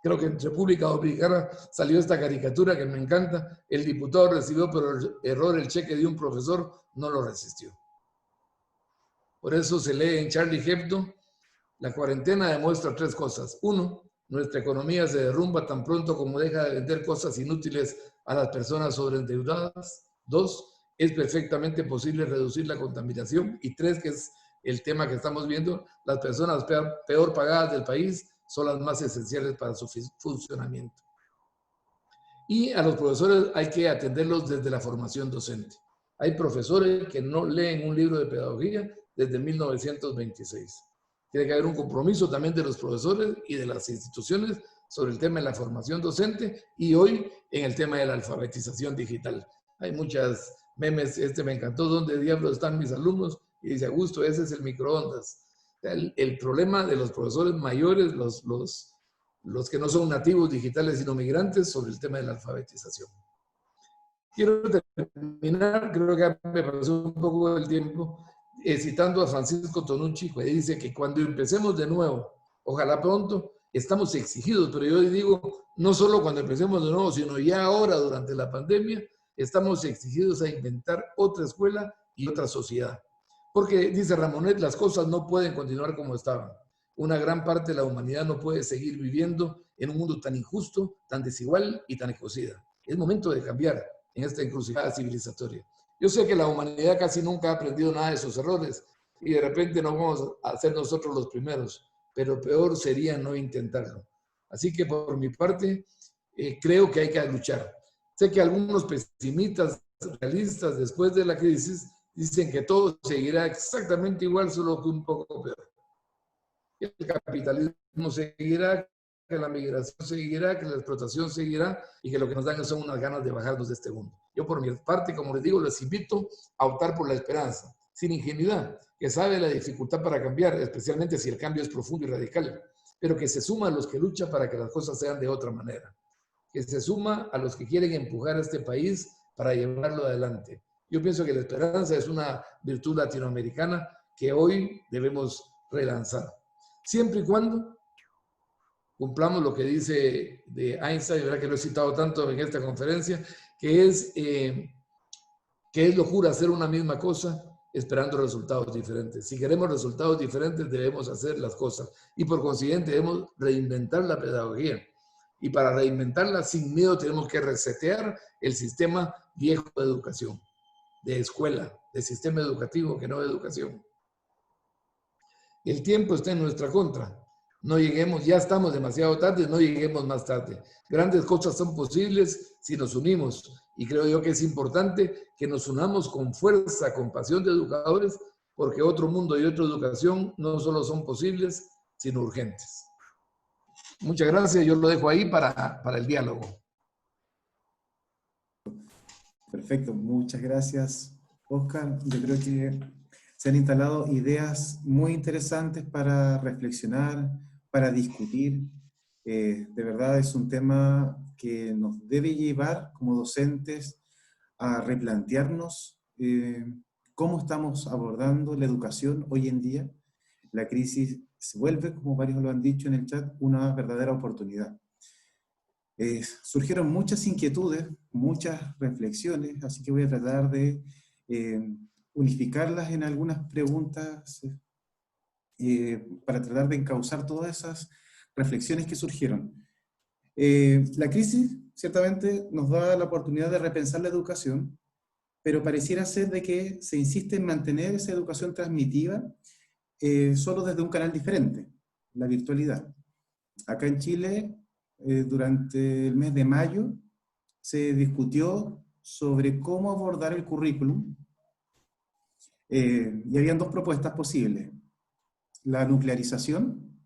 Speaker 2: Creo que en República Dominicana salió esta caricatura que me encanta. El diputado recibió por error el cheque de un profesor, no lo resistió. Por eso se lee en Charlie Hebdo: la cuarentena demuestra 3 cosas. 1, nuestra economía se derrumba tan pronto como deja de vender cosas inútiles a las personas sobreendeudadas. 2, es perfectamente posible reducir la contaminación. Y 3, que es el tema que estamos viendo, las personas peor pagadas del país son las más esenciales para su funcionamiento. Y a los profesores hay que atenderlos desde la formación docente. Hay profesores que no leen un libro de pedagogía desde 1926. Tiene que haber un compromiso también de los profesores y de las instituciones sobre el tema de la formación docente y hoy en el tema de la alfabetización digital. Hay muchas memes, me encantó: ¿dónde diablos están mis alumnos? Y dice Augusto, ese es el microondas. El problema de los profesores mayores, los los que no son nativos digitales sino migrantes sobre el tema de la alfabetización. Quiero terminar, creo que me pasó un poco el tiempo, citando a Francisco Tonucci, que dice que cuando empecemos de nuevo, ojalá pronto, estamos exigidos, pero yo digo, no solo cuando empecemos de nuevo, sino ya ahora durante la pandemia, estamos exigidos a inventar otra escuela y otra sociedad. Porque, dice Ramonet, las cosas no pueden continuar como estaban. Una gran parte de la humanidad no puede seguir viviendo en un mundo tan injusto, tan desigual y tan ecocida. Es momento de cambiar en esta encrucijada civilizatoria. Yo sé que la humanidad casi nunca ha aprendido nada de sus errores y de repente no vamos a ser nosotros los primeros, pero peor sería no intentarlo. Así que por mi parte, creo que hay que luchar. Sé que algunos pesimistas, realistas, después de la crisis, dicen que todo seguirá exactamente igual, solo que un poco peor. Que el capitalismo seguirá, que la migración seguirá, que la explotación seguirá y que lo que nos dan son unas ganas de bajarnos de este mundo. Yo por mi parte, como les digo, les invito a optar por la esperanza, sin ingenuidad, que sabe la dificultad para cambiar, especialmente si el cambio es profundo y radical, pero que se suma a los que luchan para que las cosas sean de otra manera, que se suma a los que quieren empujar a este país para llevarlo adelante. Yo pienso que la esperanza es una virtud latinoamericana que hoy debemos relanzar. Siempre y cuando cumplamos lo que dice de Einstein, verdad que lo he citado tanto en esta conferencia, que es locura hacer una misma cosa esperando resultados diferentes. Si queremos resultados diferentes, debemos hacer las cosas y por consiguiente debemos reinventar la pedagogía. Y para reinventarla sin miedo tenemos que resetear el sistema viejo de educación, de escuela, de sistema educativo que no de educación. El tiempo está en nuestra contra. No lleguemos, ya estamos demasiado tarde, no lleguemos más tarde. Grandes cosas son posibles si nos unimos. Y creo yo que es importante que nos unamos con fuerza, con pasión de educadores, porque otro mundo y otra educación no solo son posibles, sino urgentes. Muchas gracias, yo lo dejo ahí para el diálogo.
Speaker 1: Perfecto, muchas gracias, Oscar. Yo creo que se han instalado ideas muy interesantes para reflexionar, para discutir. De verdad es un tema que nos debe llevar como docentes a replantearnos cómo estamos abordando la educación hoy en día. La crisis se vuelve, como varios lo han dicho en el chat, una verdadera oportunidad. Surgieron muchas inquietudes, muchas reflexiones, así que voy a tratar de unificarlas en algunas preguntas para tratar de encauzar todas esas reflexiones que surgieron. La crisis ciertamente nos da la oportunidad de repensar la educación, pero pareciera ser de que se insiste en mantener esa educación transmitiva solo desde un canal diferente, la virtualidad. Acá en Chile, durante el mes de mayo, se discutió sobre cómo abordar el currículum y habían dos propuestas posibles. La nuclearización,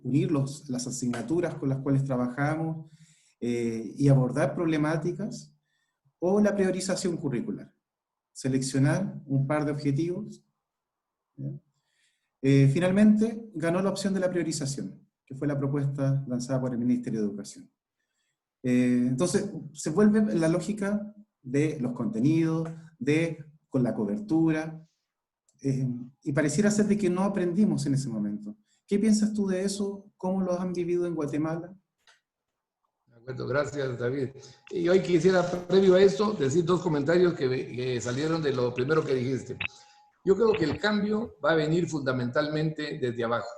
Speaker 1: unir las asignaturas con las cuales trabajamos y abordar problemáticas, o la priorización curricular, seleccionar un par de objetivos. Finalmente ganó la opción de la priorización, que fue la propuesta lanzada por el Ministerio de Educación. Entonces se vuelve la lógica de los contenidos, con la cobertura, y pareciera ser de que no aprendimos en ese momento. ¿Qué piensas tú de eso? ¿Cómo lo han vivido en Guatemala?
Speaker 2: De acuerdo, gracias David. Y hoy quisiera, previo a esto, decir dos comentarios que salieron de lo primero que dijiste. Yo creo que el cambio va a venir fundamentalmente desde abajo.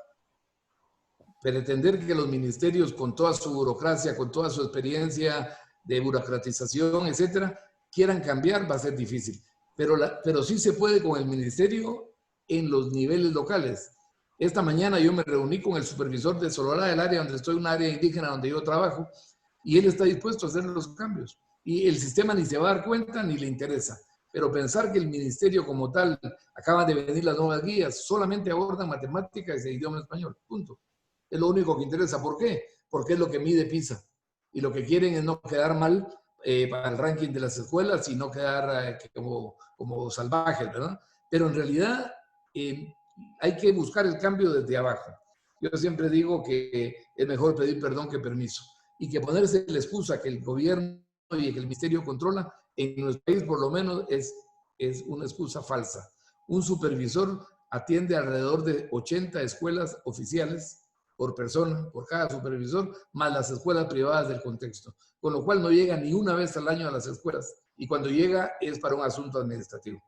Speaker 2: Pretender que los ministerios, con toda su burocracia, con toda su experiencia de burocratización, etcétera, quieran cambiar, va a ser difícil. Pero sí se puede con el ministerio en los niveles locales. Esta mañana yo me reuní con el supervisor de Sololá, del área donde estoy, un área indígena donde yo trabajo, y él está dispuesto a hacer los cambios. Y el sistema ni se va a dar cuenta ni le interesa. Pero pensar que el ministerio como tal, acaban de venir las nuevas guías, solamente abordan matemáticas y idioma español, punto. Es lo único que interesa. ¿Por qué? Porque es lo que mide PISA. Y lo que quieren es no quedar mal para el ranking de las escuelas y no quedar como salvajes, ¿verdad? Pero en realidad hay que buscar el cambio desde abajo. Yo siempre digo que es mejor pedir perdón que permiso. Y que ponerse la excusa que el gobierno y que el ministerio controla, en nuestro país por lo menos es una excusa falsa. Un supervisor atiende alrededor de 80 escuelas oficiales por persona, por cada supervisor, más las escuelas privadas del contexto. Con lo cual no llega ni una vez al año a las escuelas. Y cuando llega es para un asunto administrativo.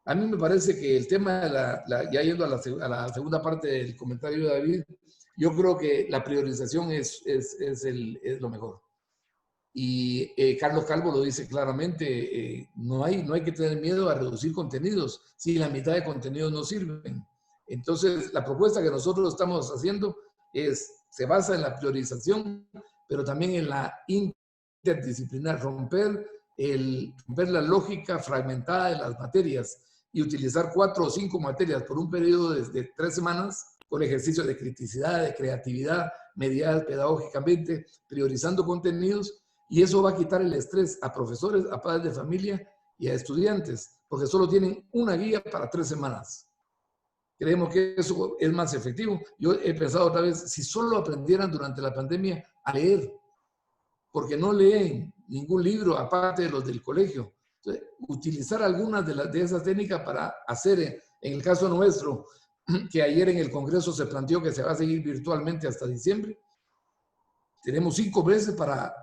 Speaker 2: A mí me parece que el tema, ya yendo a la segunda parte del comentario de David, yo creo que la priorización es lo mejor. Y Carlos Calvo lo dice claramente, no hay que tener miedo a reducir contenidos si la mitad de contenidos no sirven. Entonces, la propuesta que nosotros estamos haciendo se basa en la priorización, pero también en la interdisciplinar, romper la lógica fragmentada de las materias y utilizar 4 o 5 materias por un periodo de 3 semanas con ejercicios de criticidad, de creatividad, mediadas pedagógicamente, priorizando contenidos, y eso va a quitar el estrés a profesores, a padres de familia y a estudiantes, porque solo tienen una guía para 3 semanas. Creemos que eso es más efectivo. Yo he pensado otra vez, si solo aprendieran durante la pandemia a leer, porque no leen ningún libro aparte de los del colegio. Entonces, utilizar algunas de esas técnicas para hacer, en el caso nuestro, que ayer en el Congreso se planteó que se va a seguir virtualmente hasta diciembre. Tenemos 5 meses para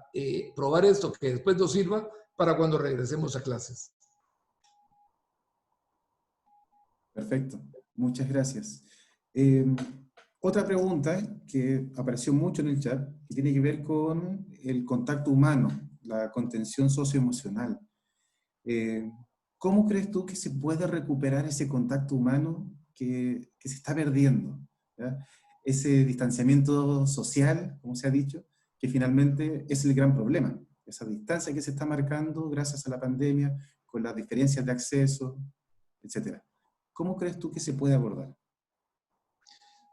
Speaker 2: probar esto, que después nos sirva para cuando regresemos a clases.
Speaker 1: Perfecto, muchas gracias. Otra pregunta que apareció mucho en el chat, que tiene que ver con el contacto humano, la contención socioemocional. ¿Cómo crees tú que se puede recuperar ese contacto humano que se está perdiendo? ¿Ya? Ese distanciamiento social, como se ha dicho, que finalmente es el gran problema. Esa distancia que se está marcando gracias a la pandemia, con las diferencias de acceso, etc. ¿Cómo crees tú que se puede abordar?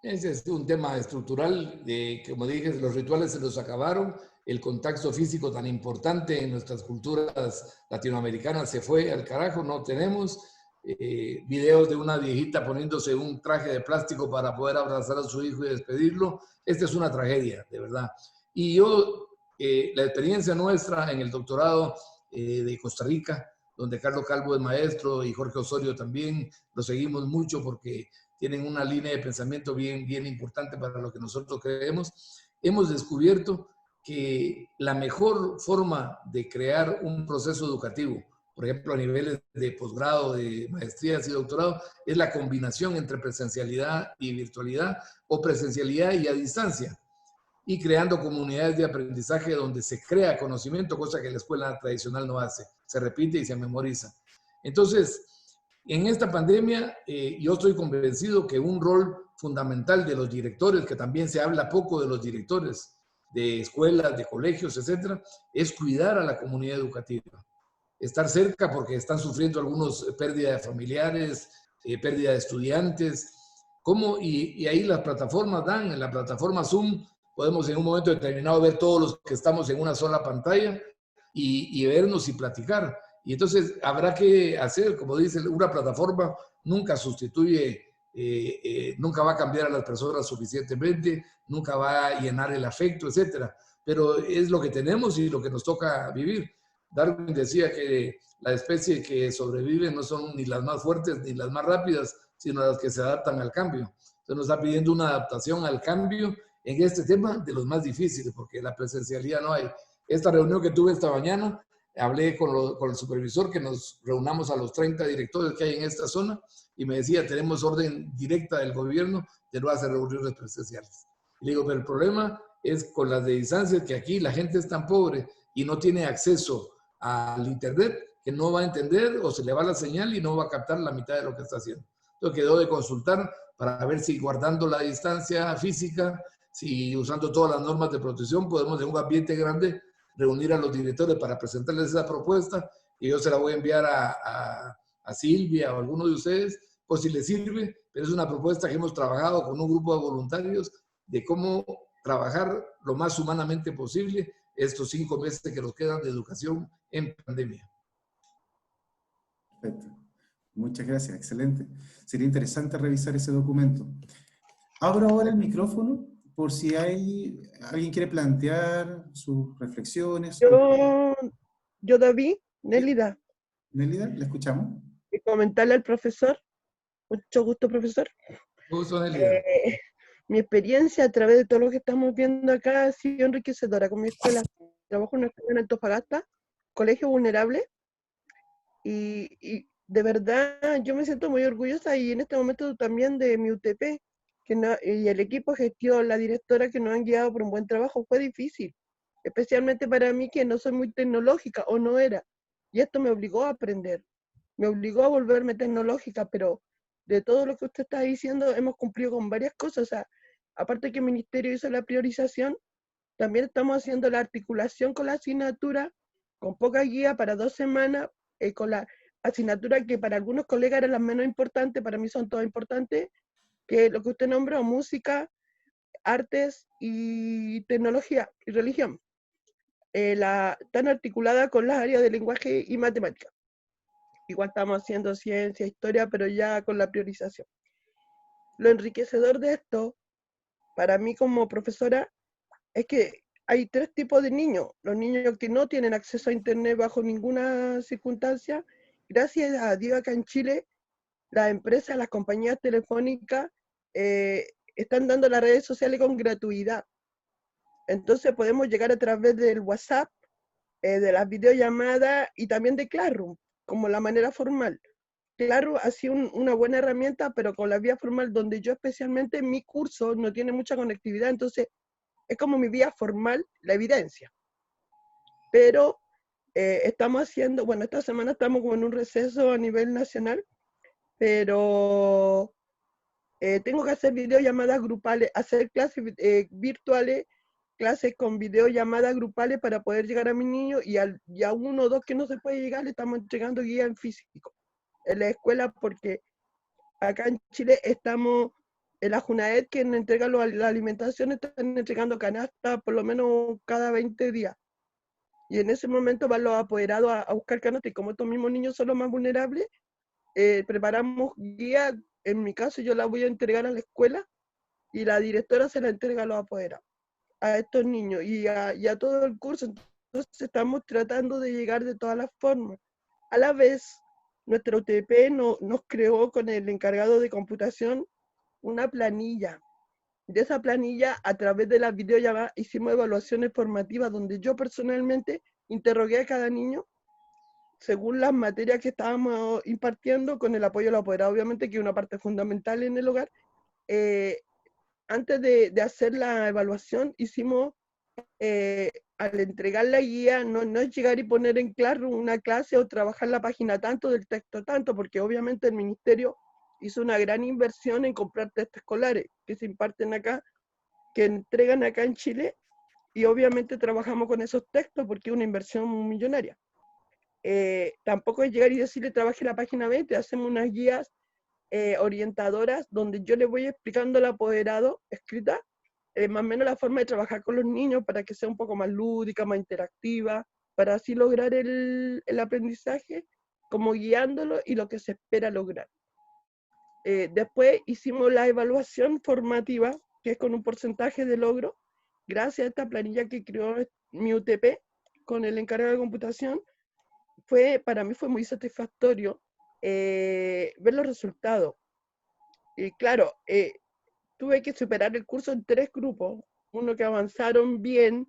Speaker 2: Ese es un tema estructural, como dije, los rituales se los acabaron, el contacto físico tan importante en nuestras culturas latinoamericanas se fue al carajo, no tenemos videos de una viejita poniéndose un traje de plástico para poder abrazar a su hijo y despedirlo. Esta es una tragedia, de verdad. Y yo, la experiencia nuestra en el doctorado de Costa Rica, donde Carlos Calvo es maestro y Jorge Osorio también, lo seguimos mucho porque tienen una línea de pensamiento bien importante para lo que nosotros creemos. Hemos descubierto que la mejor forma de crear un proceso educativo, por ejemplo, a niveles de posgrado, de maestrías y doctorado, es la combinación entre presencialidad y virtualidad o presencialidad y a distancia, y creando comunidades de aprendizaje donde se crea conocimiento, cosa que la escuela tradicional no hace, se repite y se memoriza. Entonces, en esta pandemia, yo estoy convencido que un rol fundamental de los directores, que también se habla poco de los directores de escuelas, de colegios, etcétera, es cuidar a la comunidad educativa. Estar cerca porque están sufriendo algunos pérdida de familiares, pérdida de estudiantes. Y ahí las plataformas en la plataforma Zoom, podemos en un momento determinado ver todos los que estamos en una sola pantalla y vernos y platicar. Y entonces habrá que hacer, como dice, una plataforma nunca sustituye, nunca va a cambiar a las personas suficientemente, nunca va a llenar el afecto, etcétera. Pero es lo que tenemos y lo que nos toca vivir. Darwin decía que la especie que sobrevive no son ni las más fuertes ni las más rápidas, sino las que se adaptan al cambio. Entonces nos está pidiendo una adaptación al cambio en este tema de los más difíciles, porque la presencialidad no hay. Esta reunión que tuve esta mañana, hablé con el supervisor que nos reunamos a los 30 directores que hay en esta zona y me decía, tenemos orden directa del gobierno de no hacer reuniones presenciales. Y le digo, pero el problema es con las de distancia, que aquí la gente es tan pobre y no tiene acceso al internet que no va a entender o se le va la señal y no va a captar la mitad de lo que está haciendo. Entonces quedó de consultar para ver si guardando la distancia física, si usando todas las normas de protección, podemos en un ambiente grande reunir a los directores para presentarles esa propuesta y yo se la voy a enviar a Silvia o a alguno de ustedes por si les sirve, pero es una propuesta que hemos trabajado con un grupo de voluntarios de cómo trabajar lo más humanamente posible estos 5 meses que nos quedan de educación en pandemia.
Speaker 1: Perfecto. Muchas gracias, excelente. Sería interesante revisar ese documento. Abro ahora el micrófono por si alguien quiere plantear sus reflexiones.
Speaker 4: Yo David,
Speaker 1: Sí,
Speaker 4: Nélida,
Speaker 1: Nélida, ¿la escuchamos?
Speaker 4: y comentarle al profesor, mucho gusto, profesor.
Speaker 2: Gusto, Nelida.
Speaker 4: Eh, Mi experiencia a través de todo lo que estamos viendo acá ha sido enriquecedora con mi escuela. Trabajo en una escuela en Antofagasta, colegio vulnerable, y de verdad yo me siento muy orgullosa y en este momento también de mi UTP, y el equipo de gestión, la directora que nos han guiado por un buen trabajo. Fue difícil, especialmente para mí que no soy muy tecnológica o no era, y esto me obligó a aprender, me obligó a volverme tecnológica, pero de todo lo que usted está diciendo hemos cumplido con varias cosas. O sea, aparte que el ministerio hizo la priorización, también estamos haciendo la articulación con la asignatura, con poca guía para 2 semanas, con la asignatura que para algunos colegas eran las menos importantes, para mí son todas importantes, que lo que usted nombró: música, artes y tecnología y religión. Están articuladas con las áreas de lenguaje y matemática. Igual estamos haciendo ciencia, historia, pero ya con la priorización. Lo enriquecedor de esto, para mí como profesora, es que hay 3 tipos de niños. Los niños que no tienen acceso a Internet bajo ninguna circunstancia. Gracias a Dios acá en Chile, las empresas, las compañías telefónicas están dando las redes sociales con gratuidad. Entonces podemos llegar a través del WhatsApp, de las videollamadas y también de Classroom, como la manera formal. Claro, ha sido una buena herramienta, pero con la vía formal, donde yo especialmente mi curso no tiene mucha conectividad, entonces es como mi vía formal, la evidencia. Pero estamos haciendo, bueno, esta semana estamos como en un receso a nivel nacional, pero tengo que hacer videollamadas grupales, hacer clases virtuales, clases con videollamadas grupales para poder llegar a mis niños, y a 1 o 2 que no se puede llegar, le estamos entregando guía en físico en la escuela, porque acá en Chile estamos, en la Junaed, que entrega la alimentación, están entregando canastas por lo menos cada 20 días. Y en ese momento van los apoderados a buscar canastas, y como estos mismos niños son los más vulnerables, preparamos guías. En mi caso, yo la voy a entregar a la escuela y la directora se la entrega a los apoderados, a estos niños y a todo el curso. Entonces estamos tratando de llegar de todas las formas. A la vez, nuestra UTP nos creó con el encargado de computación una planilla. De esa planilla, a través de las videollamadas, hicimos evaluaciones formativas donde yo personalmente interrogué a cada niño según las materias que estábamos impartiendo, con el apoyo de la apoderada, obviamente, que es una parte fundamental en el hogar. Antes de hacer la evaluación, hicimos, al entregar la guía, no es llegar y poner en claro una clase o trabajar la página tanto, del texto tanto, porque obviamente el ministerio hizo una gran inversión en comprar textos escolares que se imparten acá, que entregan acá en Chile, y obviamente trabajamos con esos textos porque es una inversión millonaria. Tampoco es llegar y decirle trabaje la página 20, hacemos unas guías orientadoras donde yo le voy explicando al apoderado, escrita, más o menos la forma de trabajar con los niños para que sea un poco más lúdica, más interactiva, para así lograr el aprendizaje, como guiándolo y lo que se espera lograr. Después hicimos la evaluación formativa, que es con un porcentaje de logro, gracias a esta planilla que creó mi UTP con el encargado de computación. Para mí fue muy satisfactorio ver los resultados. Y claro, tuve que superar el curso en 3 grupos, uno que avanzaron bien,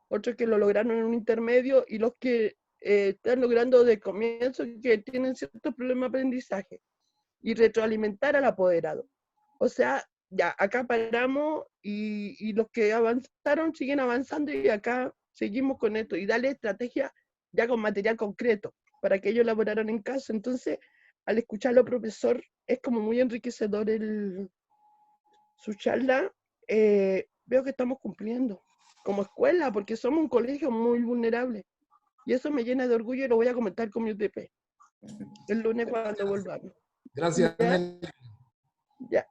Speaker 4: otros que lo lograron en un intermedio, y los que están logrando de comienzo, que tienen ciertos problemas de aprendizaje, y retroalimentar al apoderado. O sea, ya acá paramos, y los que avanzaron siguen avanzando, y acá seguimos con esto, y darle estrategia ya con material concreto, para que ellos elaboraran en casa. Entonces, al escucharlo, profesor, es como muy enriquecedor su charla. Veo que estamos cumpliendo como escuela, porque somos un colegio muy vulnerable, y eso me llena de orgullo, y lo voy a comentar con mi UTP el lunes cuando volvamos.
Speaker 2: Gracias,
Speaker 4: ¿Ya?
Speaker 2: Nelly.
Speaker 4: Ya.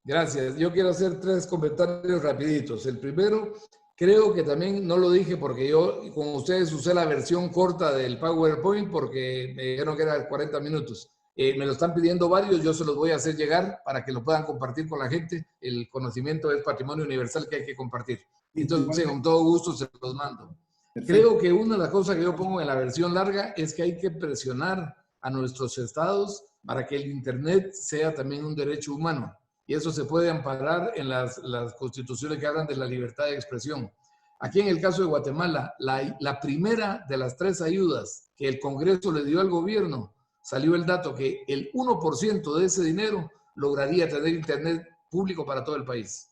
Speaker 2: Gracias. Yo quiero hacer 3 comentarios rapiditos. El primero, creo que también no lo dije porque yo con ustedes usé la versión corta del PowerPoint porque me dijeron que era 40 minutos. Me lo están pidiendo varios, yo se los voy a hacer llegar para que lo puedan compartir con la gente. El conocimiento es patrimonio universal que hay que compartir. Entonces, con todo gusto se los mando. Perfecto. Creo que una de las cosas que yo pongo en la versión larga es que hay que presionar a nuestros estados para que el Internet sea también un derecho humano. Y eso se puede amparar en las constituciones que hablan de la libertad de expresión. Aquí en el caso de Guatemala, la primera de las 3 ayudas que el Congreso le dio al gobierno, salió el dato que el 1% de ese dinero lograría tener Internet público para todo el país.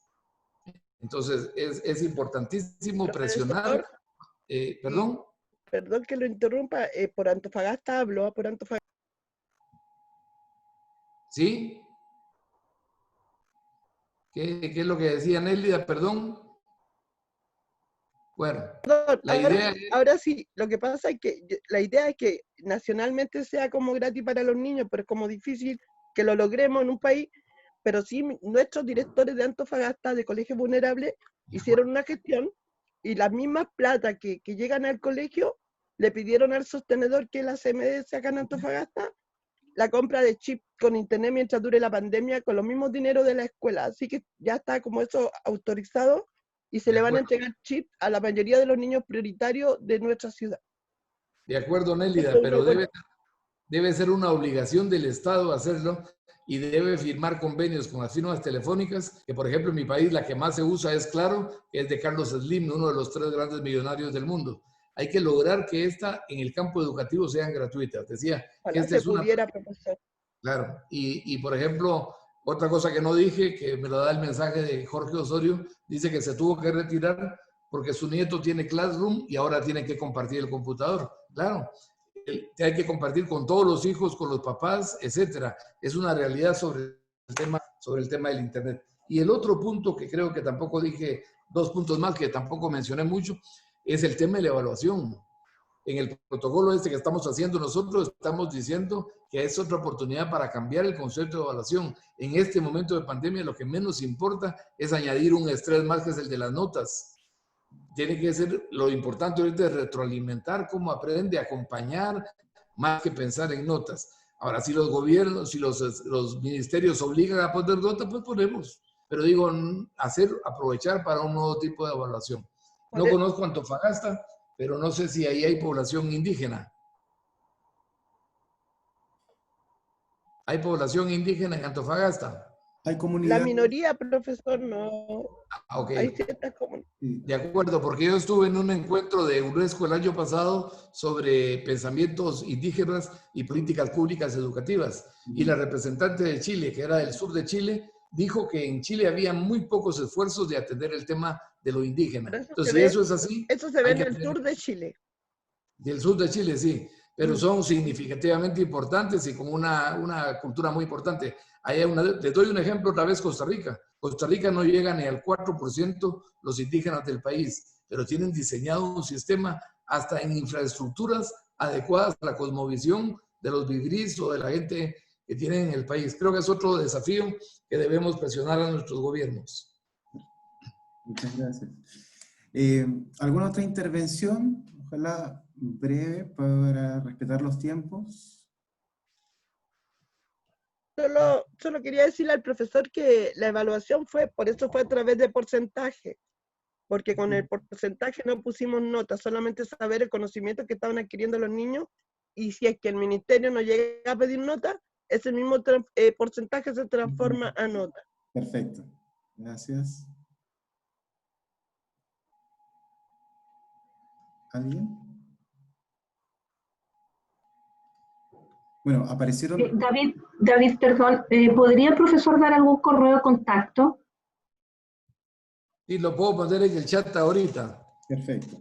Speaker 2: Entonces, es importantísimo presionar. ¿Perdón?
Speaker 4: Perdón que lo interrumpa, por Antofagasta hablo, por Antofagasta.
Speaker 2: ¿Sí? ¿Qué es lo que decía Nélida? Perdón. Bueno, la idea es...
Speaker 4: Ahora sí, lo que pasa es que la idea es que nacionalmente sea como gratis para los niños, pero es como difícil que lo logremos en un país, pero sí nuestros directores de Antofagasta, de colegios vulnerables, hicieron una gestión y las mismas plata que llegan al colegio le pidieron al sostenedor que la CMS acá en Antofagasta la compra de chip con internet mientras dure la pandemia con los mismos dineros de la escuela, así que ya está como eso autorizado y se le van a entregar chips a la mayoría de los niños prioritarios de nuestra ciudad.
Speaker 2: De acuerdo, Nélida, pero debe ser una obligación del Estado hacerlo y debe firmar convenios con las firmas telefónicas, que por ejemplo en mi país la que más se usa es Claro, que es de Carlos Slim, uno de los 3 grandes millonarios del mundo. Hay que lograr que esta en el campo educativo sean gratuitas. Decía que esta es una... Claro, y por ejemplo, otra cosa que no dije, que me lo da el mensaje de Jorge Osorio, dice que se tuvo que retirar porque su nieto tiene Classroom y ahora tiene que compartir el computador. Claro, hay que compartir con todos los hijos, con los papás, etcétera. Es una realidad sobre el tema del Internet. Y el otro punto que creo que tampoco dije, 2 puntos más que tampoco mencioné mucho, es el tema de la evaluación. En el protocolo este que estamos haciendo nosotros, estamos diciendo que es otra oportunidad para cambiar el concepto de evaluación. En este momento de pandemia, lo que menos importa es añadir un estrés más, que es el de las notas. Tiene que ser, lo importante ahorita es retroalimentar cómo aprende, acompañar, más que pensar en notas. Ahora, si los gobiernos, si los ministerios obligan a poner notas, pues ponemos. Pero digo, aprovechar para un nuevo tipo de evaluación. No conozco Antofagasta, pero no sé si ahí hay población indígena. ¿Hay población indígena en Antofagasta?
Speaker 1: Hay comunidades.
Speaker 4: La minoría, profesor, no.
Speaker 2: Okay.
Speaker 4: Hay ciertas comunidades.
Speaker 2: De acuerdo, porque yo estuve en un encuentro de UNESCO el año pasado sobre pensamientos indígenas y políticas públicas educativas. Y la representante de Chile, que era del sur de Chile, dijo que en Chile había muy pocos esfuerzos de atender el tema de lo indígena. Entonces, si eso es así...
Speaker 4: Eso se ve en el sur de Chile.
Speaker 2: Del sur de Chile, sí. Pero son significativamente importantes y con una cultura muy importante. Les doy un ejemplo otra vez, Costa Rica. Costa Rica no llega ni al 4% los indígenas del país, pero tienen diseñado un sistema hasta en infraestructuras adecuadas a la cosmovisión de los vivris o de la gente que tienen en el país. Creo que es otro desafío que debemos presionar a nuestros gobiernos.
Speaker 1: Muchas gracias. ¿Alguna otra intervención? Ojalá breve para respetar los tiempos.
Speaker 4: Solo quería decirle al profesor que la evaluación por eso fue a través de porcentaje, porque con el porcentaje no pusimos notas, solamente saber el conocimiento que estaban adquiriendo los niños, y si es que el ministerio no llega a pedir nota, ese mismo porcentaje se transforma a nota.
Speaker 1: Perfecto, gracias. ¿Alguien? Bueno, aparecieron...
Speaker 5: David, perdón, ¿podría el profesor dar algún correo de contacto?
Speaker 2: Sí, lo puedo poner en el chat ahorita.
Speaker 1: Perfecto.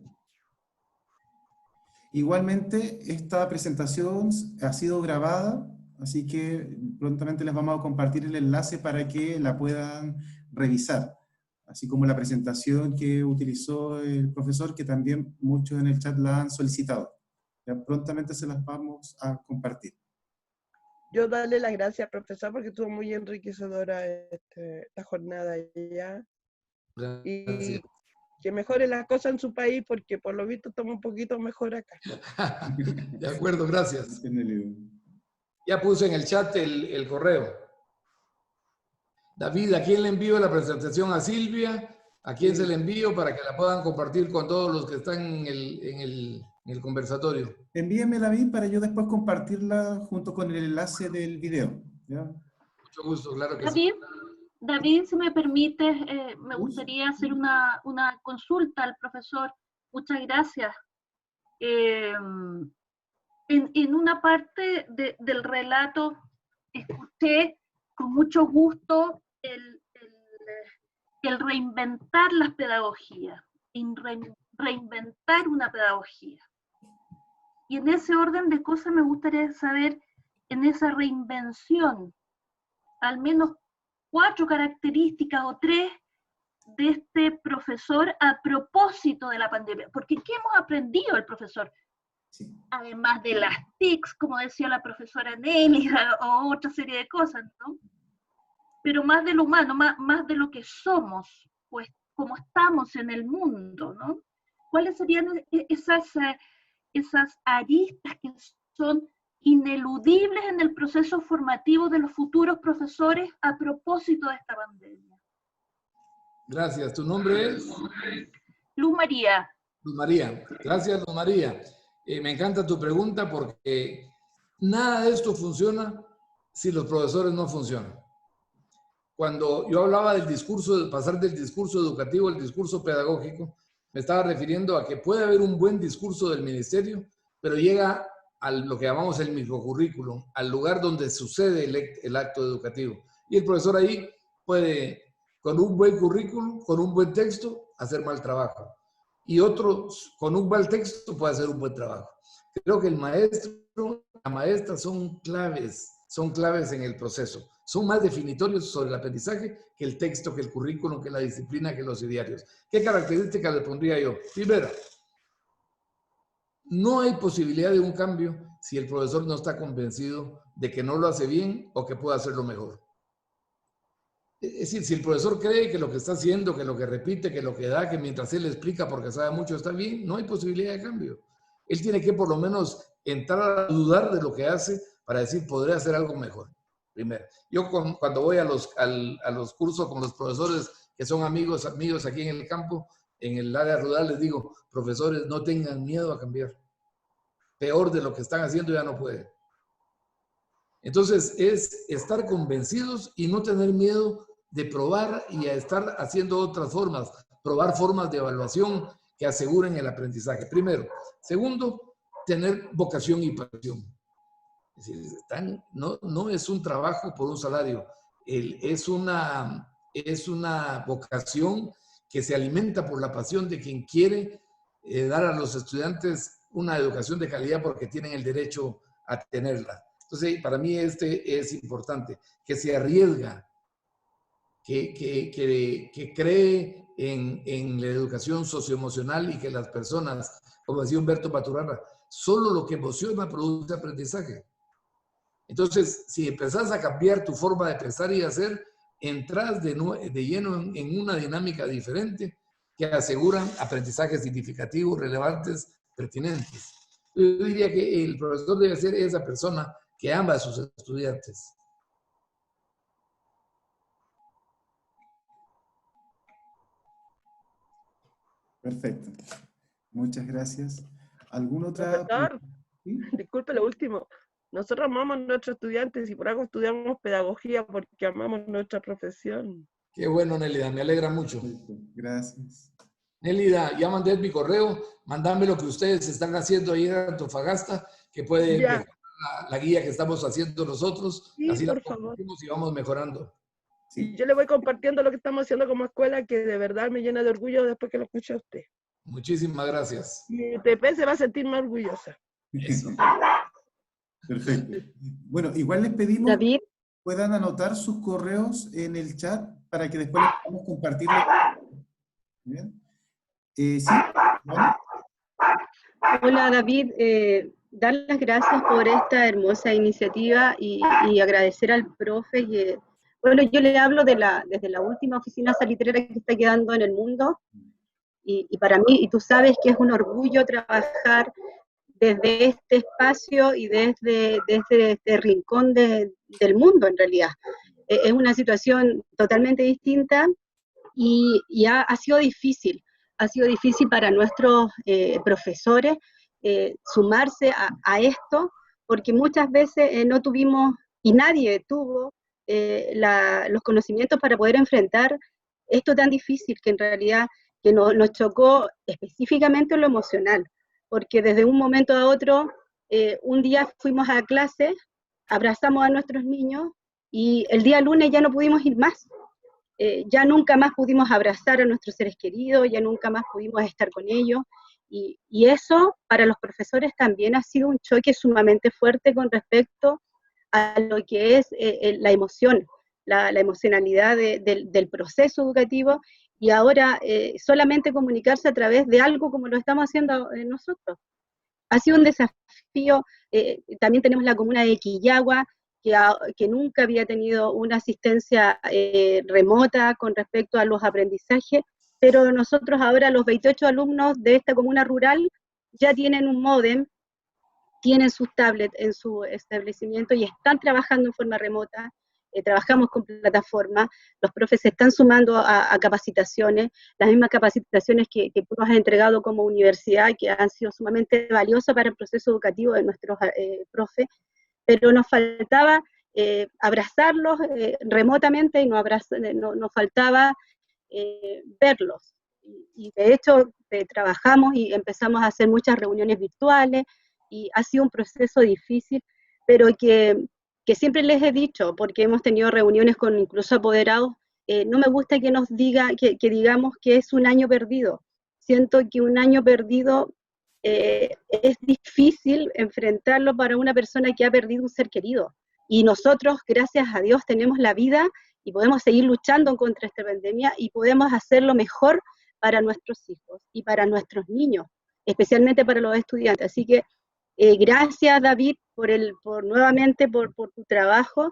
Speaker 1: Igualmente, esta presentación ha sido grabada, así que prontamente les vamos a compartir el enlace para que la puedan revisar, así como la presentación que utilizó el profesor, que también muchos en el chat la han solicitado. Ya prontamente se las vamos a compartir.
Speaker 4: Yo darle las gracias, profesor, porque estuvo muy enriquecedora esta jornada ya. Y que mejore las cosas en su país, porque por lo visto estamos un poquito mejor acá.
Speaker 2: De acuerdo, gracias. Ya puse en el chat el correo. David, ¿a quién le envío la presentación? ¿A Silvia? ¿A quién se la envío para que la puedan compartir con todos los que están en el conversatorio?
Speaker 1: Envíeme David para yo después compartirla junto con el enlace del video. ¿Ya?
Speaker 2: Mucho gusto, claro que sí.
Speaker 6: David, si me permite, me gustaría hacer una consulta al profesor. Muchas gracias. En una parte del relato escuché con mucho gusto el reinventar las pedagogías, reinventar una pedagogía. Y en ese orden de cosas me gustaría saber, en esa reinvención, al menos 4 características o 3 de este profesor a propósito de la pandemia. Porque ¿qué hemos aprendido el profesor?
Speaker 1: Sí.
Speaker 6: Además de las TICs, como decía la profesora Nelly, o otra serie de cosas, ¿no? Pero más de lo humano, más de lo que somos, pues como estamos en el mundo, ¿no? ¿Cuáles serían esas aristas que son ineludibles en el proceso formativo de los futuros profesores a propósito de esta pandemia?
Speaker 2: Gracias. ¿Tu nombre es?
Speaker 6: Luz María.
Speaker 2: Luz María. Gracias, Luz María. Me encanta tu pregunta porque nada de esto funciona si los profesores no funcionan. Cuando yo hablaba del discurso, de pasar del discurso educativo al discurso pedagógico, me estaba refiriendo a que puede haber un buen discurso del ministerio, pero llega a lo que llamamos el microcurrículum, al lugar donde sucede el acto educativo. Y el profesor ahí puede, con un buen currículum, con un buen texto, hacer mal trabajo. Y otros, con un mal texto, puede hacer un buen trabajo. Creo que el maestro, la maestra son claves en el proceso. Son más definitorios sobre el aprendizaje que el texto, que el currículum, que la disciplina, que los idearios. ¿Qué características le pondría yo? Primera, no hay posibilidad de un cambio si el profesor no está convencido de que no lo hace bien o que puede hacerlo mejor. Es decir, si el profesor cree que lo que está haciendo, que lo que repite, que lo que da, que mientras él explica porque sabe mucho está bien, no hay posibilidad de cambio. Él tiene que por lo menos entrar a dudar de lo que hace para decir, podré hacer algo mejor. Primero, yo cuando voy a los cursos con los profesores que son amigos aquí en el campo, en el área rural, les digo, profesores, no tengan miedo a cambiar. Peor de lo que están haciendo ya no pueden. Entonces, es estar convencidos y no tener miedo de probar y a estar haciendo otras formas, probar formas de evaluación que aseguren el aprendizaje. Primero. Segundo, tener vocación y pasión. Es decir, no es un trabajo por un salario, es una vocación que se alimenta por la pasión de quien quiere dar a los estudiantes una educación de calidad porque tienen el derecho a tenerla. Entonces, para mí es importante, que se arriesga, que cree en la educación socioemocional y que las personas, como decía Humberto Maturana, solo lo que emociona produce aprendizaje. Entonces, si empezás a cambiar tu forma de pensar y hacer, entras de lleno en una dinámica diferente que asegura aprendizajes significativos, relevantes, pertinentes. Yo diría que el profesor debe ser esa persona que ama a sus estudiantes.
Speaker 1: Perfecto. Muchas gracias. ¿Alguna otra?
Speaker 4: Profesor,
Speaker 1: ¿Sí?
Speaker 4: disculpe lo último. Nosotros amamos a nuestros estudiantes y por algo estudiamos pedagogía porque amamos nuestra profesión.
Speaker 2: Qué bueno, Nélida, me alegra mucho.
Speaker 1: Perfecto. Gracias.
Speaker 2: Nélida, ya mandé mi correo, mandame lo que ustedes están haciendo ahí en Antofagasta, que puede mejorar la guía que estamos haciendo nosotros,
Speaker 4: Sí,
Speaker 2: así la
Speaker 4: por favor.
Speaker 2: compartimos y vamos mejorando.
Speaker 1: Sí.
Speaker 4: Y yo le voy compartiendo lo que estamos haciendo como escuela, que de verdad me llena de orgullo después que lo escuche a usted.
Speaker 2: Muchísimas gracias.
Speaker 4: Mi TP se va a sentir más orgullosa.
Speaker 2: Eso.
Speaker 1: Perfecto. Bueno, igual les pedimos
Speaker 3: David,
Speaker 1: que puedan anotar sus correos en el chat para que después les podamos compartirlo. ¿Bien? Sí, ¿vale?
Speaker 7: Hola David, dar las gracias por esta hermosa iniciativa y agradecer al profe que, bueno, yo le hablo desde la última oficina salitrera que está quedando en el mundo y para mí, y tú sabes que es un orgullo trabajar desde este espacio y desde este rincón del mundo, en realidad. Es una situación totalmente distinta y ha sido difícil. Ha sido difícil para nuestros profesores sumarse a esto, porque muchas veces no tuvimos, y nadie tuvo, los conocimientos para poder enfrentar esto tan difícil que en realidad que nos chocó específicamente en lo emocional, porque desde un momento a otro, un día fuimos a clase, abrazamos a nuestros niños y el día lunes ya no pudimos ir más. Ya nunca más pudimos abrazar a nuestros seres queridos, ya nunca más pudimos estar con ellos, y eso para los profesores también ha sido un choque sumamente fuerte con respecto a lo que es la emoción, la emocionalidad del proceso educativo, y ahora solamente comunicarse a través de algo como lo estamos haciendo nosotros. Ha sido un desafío. También tenemos la comuna de Quillagua, que nunca había tenido una asistencia remota con respecto a los aprendizajes, pero nosotros ahora los 28 alumnos de esta comuna rural ya tienen un módem, tienen sus tablets en su establecimiento y están trabajando en forma remota. Trabajamos con plataformas, los profes se están sumando a capacitaciones, las mismas capacitaciones que tú nos has entregado como universidad, que han sido sumamente valiosas para el proceso educativo de nuestros profes, pero nos faltaba abrazarlos remotamente y nos faltaba verlos. Y de hecho trabajamos y empezamos a hacer muchas reuniones virtuales, y ha sido un proceso difícil, pero que siempre les he dicho, porque hemos tenido reuniones con incluso apoderados, no me gusta que nos que digamos que es un año perdido. Siento que un año perdido es difícil enfrentarlo para una persona que ha perdido un ser querido. Y nosotros, gracias a Dios, tenemos la vida y podemos seguir luchando contra esta pandemia y podemos hacerlo mejor para nuestros hijos y para nuestros niños, especialmente para los estudiantes. Así que gracias, David, nuevamente por tu trabajo,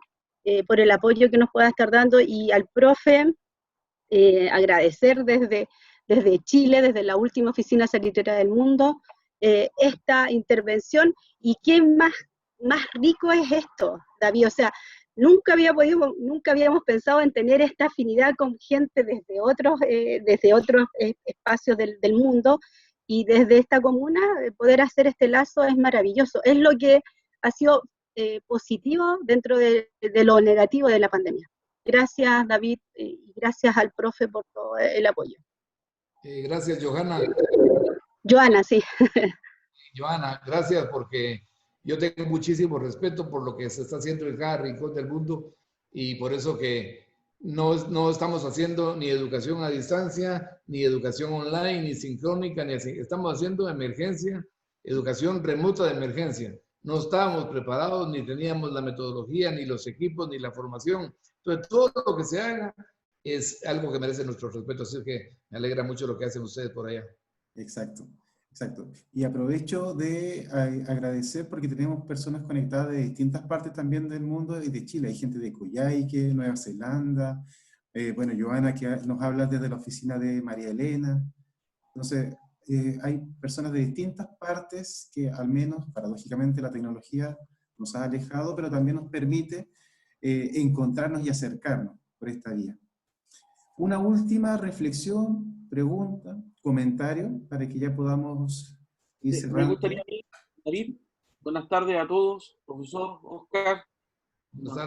Speaker 7: por el apoyo que nos pueda estar dando, y al profe agradecer desde Chile, desde la última oficina sanitaria del mundo, esta intervención. Y qué más rico es esto, David. O sea, nunca habíamos pensado en tener esta afinidad con gente desde otros espacios del mundo, y desde esta comuna poder hacer este lazo es maravilloso. Es lo que ha sido positivo dentro de lo negativo de la pandemia. Gracias, David, y gracias al profe por todo el apoyo.
Speaker 2: Gracias, Johanna.
Speaker 7: Johanna, sí.
Speaker 2: Johanna, gracias, porque yo tengo muchísimo respeto por lo que se está haciendo en cada rincón del mundo, y por eso que no estamos haciendo ni educación a distancia, ni educación online, ni sincrónica, ni así. Estamos haciendo emergencia, educación remota de emergencia. No estábamos preparados, ni teníamos la metodología, ni los equipos, ni la formación. Entonces, todo lo que se haga es algo que merece nuestro respeto. Así que me alegra mucho lo que hacen ustedes por allá.
Speaker 1: Exacto. Y aprovecho de agradecer, porque tenemos personas conectadas de distintas partes también del mundo y de Chile. Hay gente de Coyhaique, Nueva Zelanda. Bueno, Johanna, que nos habla desde la oficina de María Elena. Entonces, hay personas de distintas partes que, al menos paradójicamente, la tecnología nos ha alejado, pero también nos permite encontrarnos y acercarnos por esta vía. Una última reflexión, pregunta, comentario, para que ya podamos ir cerrando.
Speaker 8: Me gustaría, David, buenas tardes a todos, profesor Oscar,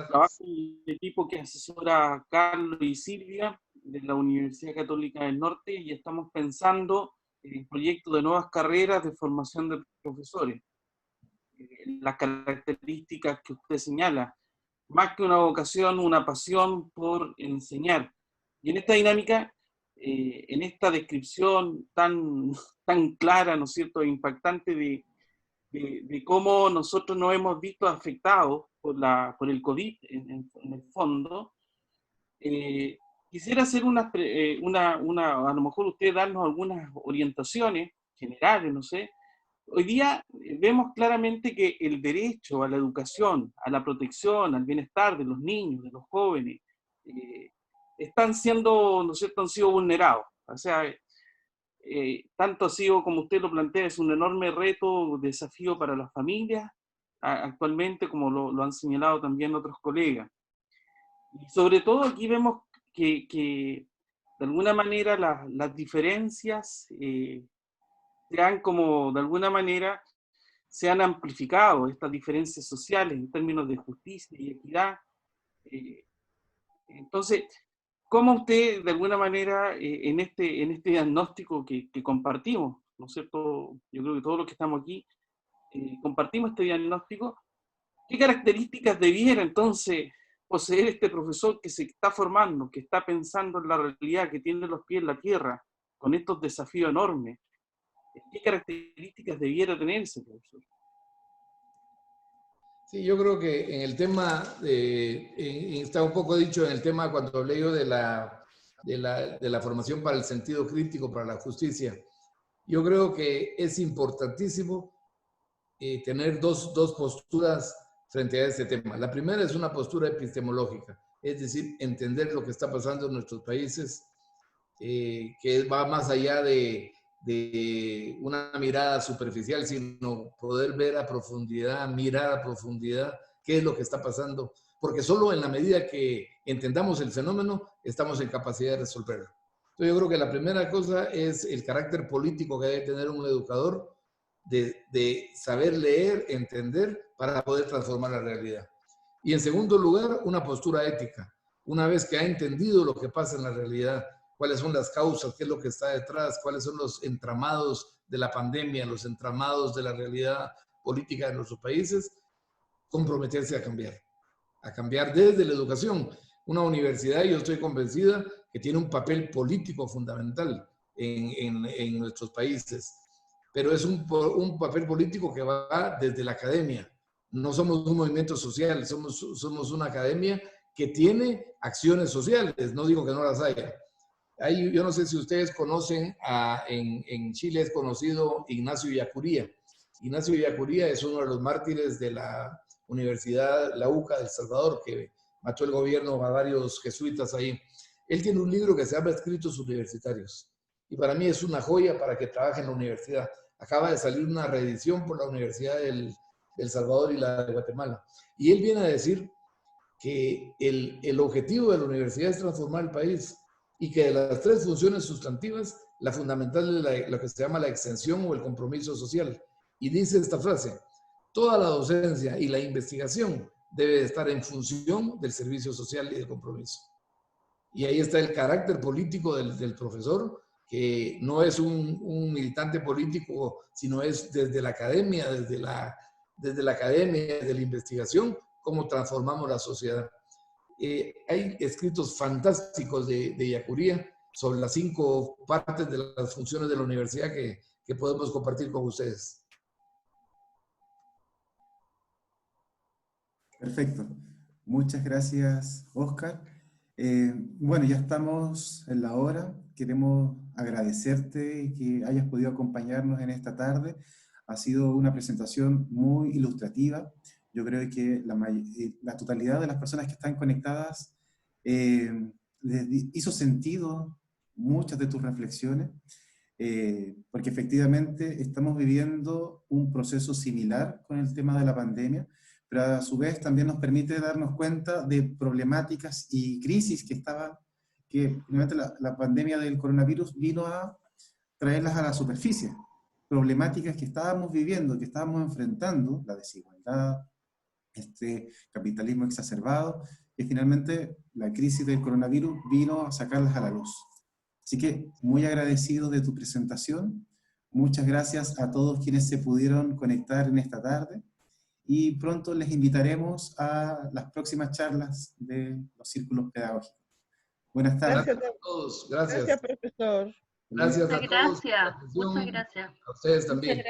Speaker 8: trabajo y el equipo que asesora a Carlos y Silvia de la Universidad Católica del Norte, y estamos pensando en proyectos de nuevas carreras de formación de profesores. Las características que usted señala, más que una vocación, una pasión por enseñar. Y en esta dinámica, en esta descripción tan clara, ¿no es cierto?, e impactante de cómo nosotros nos hemos visto afectados por el COVID, en el fondo, quisiera hacer a lo mejor usted darnos algunas orientaciones generales, no sé. Hoy día vemos claramente que el derecho a la educación, a la protección, al bienestar de los niños, de los jóvenes, están siendo, ¿no es cierto?, han sido vulnerados. O sea, tanto ha sido, como usted lo plantea, es un enorme reto, desafío para las familias actualmente, como lo han señalado también otros colegas. Y sobre todo aquí vemos que de alguna manera las diferencias se han como, de alguna manera, se han amplificado, estas diferencias sociales en términos de justicia y equidad. Entonces, ¿cómo usted, de alguna manera, en este diagnóstico que compartimos, ¿no es cierto? Yo creo que todos los que estamos aquí compartimos este diagnóstico, ¿qué características debiera entonces poseer este profesor que se está formando, que está pensando en la realidad, que tiene los pies en la tierra, con estos desafíos enormes? ¿Qué características debiera tener ese profesor?
Speaker 2: Sí, yo creo que en el tema, está un poco dicho en el tema cuando hablé yo de la formación para el sentido crítico, para la justicia. Yo creo que es importantísimo tener dos posturas frente a este tema. La primera es una postura epistemológica, es decir, entender lo que está pasando en nuestros países, que va más allá de una mirada superficial, sino poder ver a profundidad, mirar a profundidad qué es lo que está pasando, porque solo en la medida que entendamos el fenómeno estamos en capacidad de resolverlo. Entonces yo creo que la primera cosa es el carácter político que debe tener un educador, de saber leer, entender, para poder transformar la realidad. Y en segundo lugar, una postura ética. Una vez que ha entendido lo que pasa en la realidad, cuáles son las causas, qué es lo que está detrás, cuáles son los entramados de la pandemia, los entramados de la realidad política de nuestros países, comprometerse a cambiar desde la educación. Una universidad, yo estoy convencida, que tiene un papel político fundamental en nuestros países, pero es un papel político que va desde la academia. No somos un movimiento social, somos una academia que tiene acciones sociales, no digo que no las haya. Yo no sé si ustedes conocen, en Chile es conocido Ignacio Ellacuría. Ignacio Ellacuría es uno de los mártires de la Universidad, la UCA de El Salvador, que mató el gobierno a varios jesuitas ahí. Él tiene un libro que se llama Escritos Universitarios. Y para mí es una joya para que trabaje en la universidad. Acaba de salir una reedición por la Universidad del Salvador y la de Guatemala. Y él viene a decir que el objetivo de la universidad es transformar el país, y que de las tres funciones sustantivas, la fundamental es lo que se llama la extensión o el compromiso social. Y dice esta frase: toda la docencia y la investigación debe estar en función del servicio social y del compromiso. Y ahí está el carácter político del profesor, que no es un militante político, sino es desde la academia, desde la academia, desde la investigación, cómo transformamos la sociedad. Hay escritos fantásticos de Ellacuría sobre las 5 partes de las funciones de la universidad que podemos compartir con ustedes.
Speaker 1: Perfecto. Muchas gracias, Oscar. Bueno, ya estamos en la hora. Queremos agradecerte que hayas podido acompañarnos en esta tarde. Ha sido una presentación muy ilustrativa. Yo creo que la totalidad de las personas que están conectadas les hizo sentido muchas de tus reflexiones, porque efectivamente estamos viviendo un proceso similar con el tema de la pandemia, pero a su vez también nos permite darnos cuenta de problemáticas y crisis que finalmente la pandemia del coronavirus vino a traerlas a la superficie. Problemáticas que estábamos viviendo, que estábamos enfrentando, la desigualdad, este capitalismo exacerbado, y finalmente la crisis del coronavirus vino a sacarlas a la luz. Así que muy agradecido de tu presentación. Muchas gracias a todos quienes se pudieron conectar en esta tarde, y pronto les invitaremos a las próximas charlas de los círculos pedagógicos. Buenas tardes.
Speaker 8: Gracias a todos. Gracias. Gracias, profesor.
Speaker 2: Gracias a todos.
Speaker 6: Muchas gracias.
Speaker 2: A ustedes también.